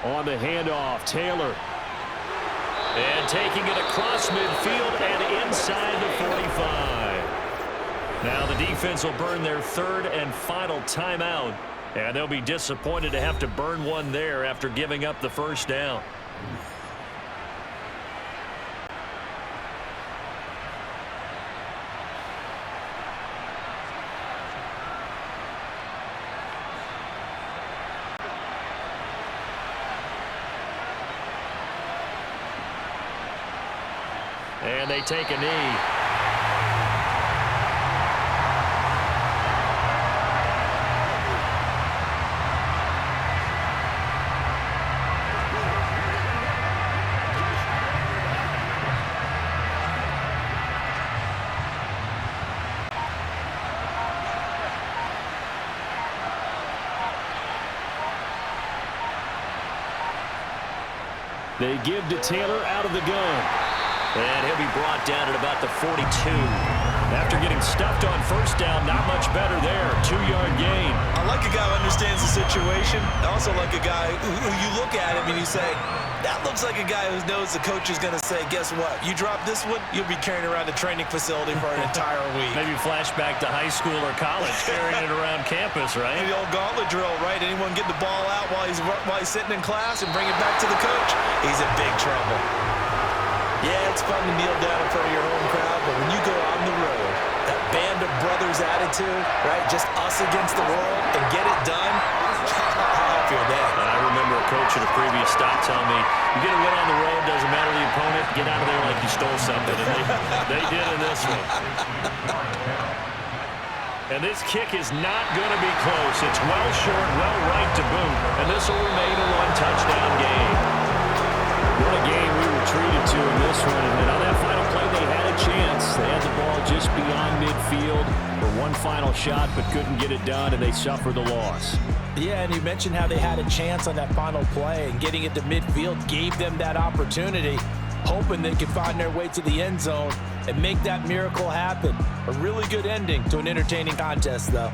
On the handoff, Taylor. And taking it across midfield and inside the 45. Now the defense will burn their 3rd and final timeout. And they'll be disappointed to have to burn one there after giving up the first down. And they take a knee. They give to Taylor out of the gun. And he'll be brought down at about the 42. After getting stuffed on first down, not much better there. 2-yard gain. I like a guy who understands the situation. I also like a guy who you look at him and you say, that looks like a guy who knows the coach is going to say, guess what? You drop this one, you'll be carrying around a training facility for an entire week. Maybe flashback to high school or college, carrying it around campus, right? The old gauntlet drill, right? Anyone get the ball out while he's sitting in class and bring it back to the coach? He's in big trouble. Yeah, it's fun to kneel down in front of your home crowd, but when you go on the road, that band of brothers attitude, right? Just us against the world and get it done. How happy are they? I remember a coach at a previous stop telling me, you get a win on the road, doesn't matter the opponent, get out of there like you stole something. And they did in this one. And this kick is not going to be close. It's well short, well right to boot. And this will remain a 1-touchdown game. What a game we were treated to in this one. And on that final play, they had a chance. They had the ball just beyond midfield for one final shot, but couldn't get it done, and they suffered the loss. Yeah, and you mentioned how they had a chance on that final play, and getting it to midfield gave them that opportunity, hoping they could find their way to the end zone and make that miracle happen. A really good ending to an entertaining contest, though.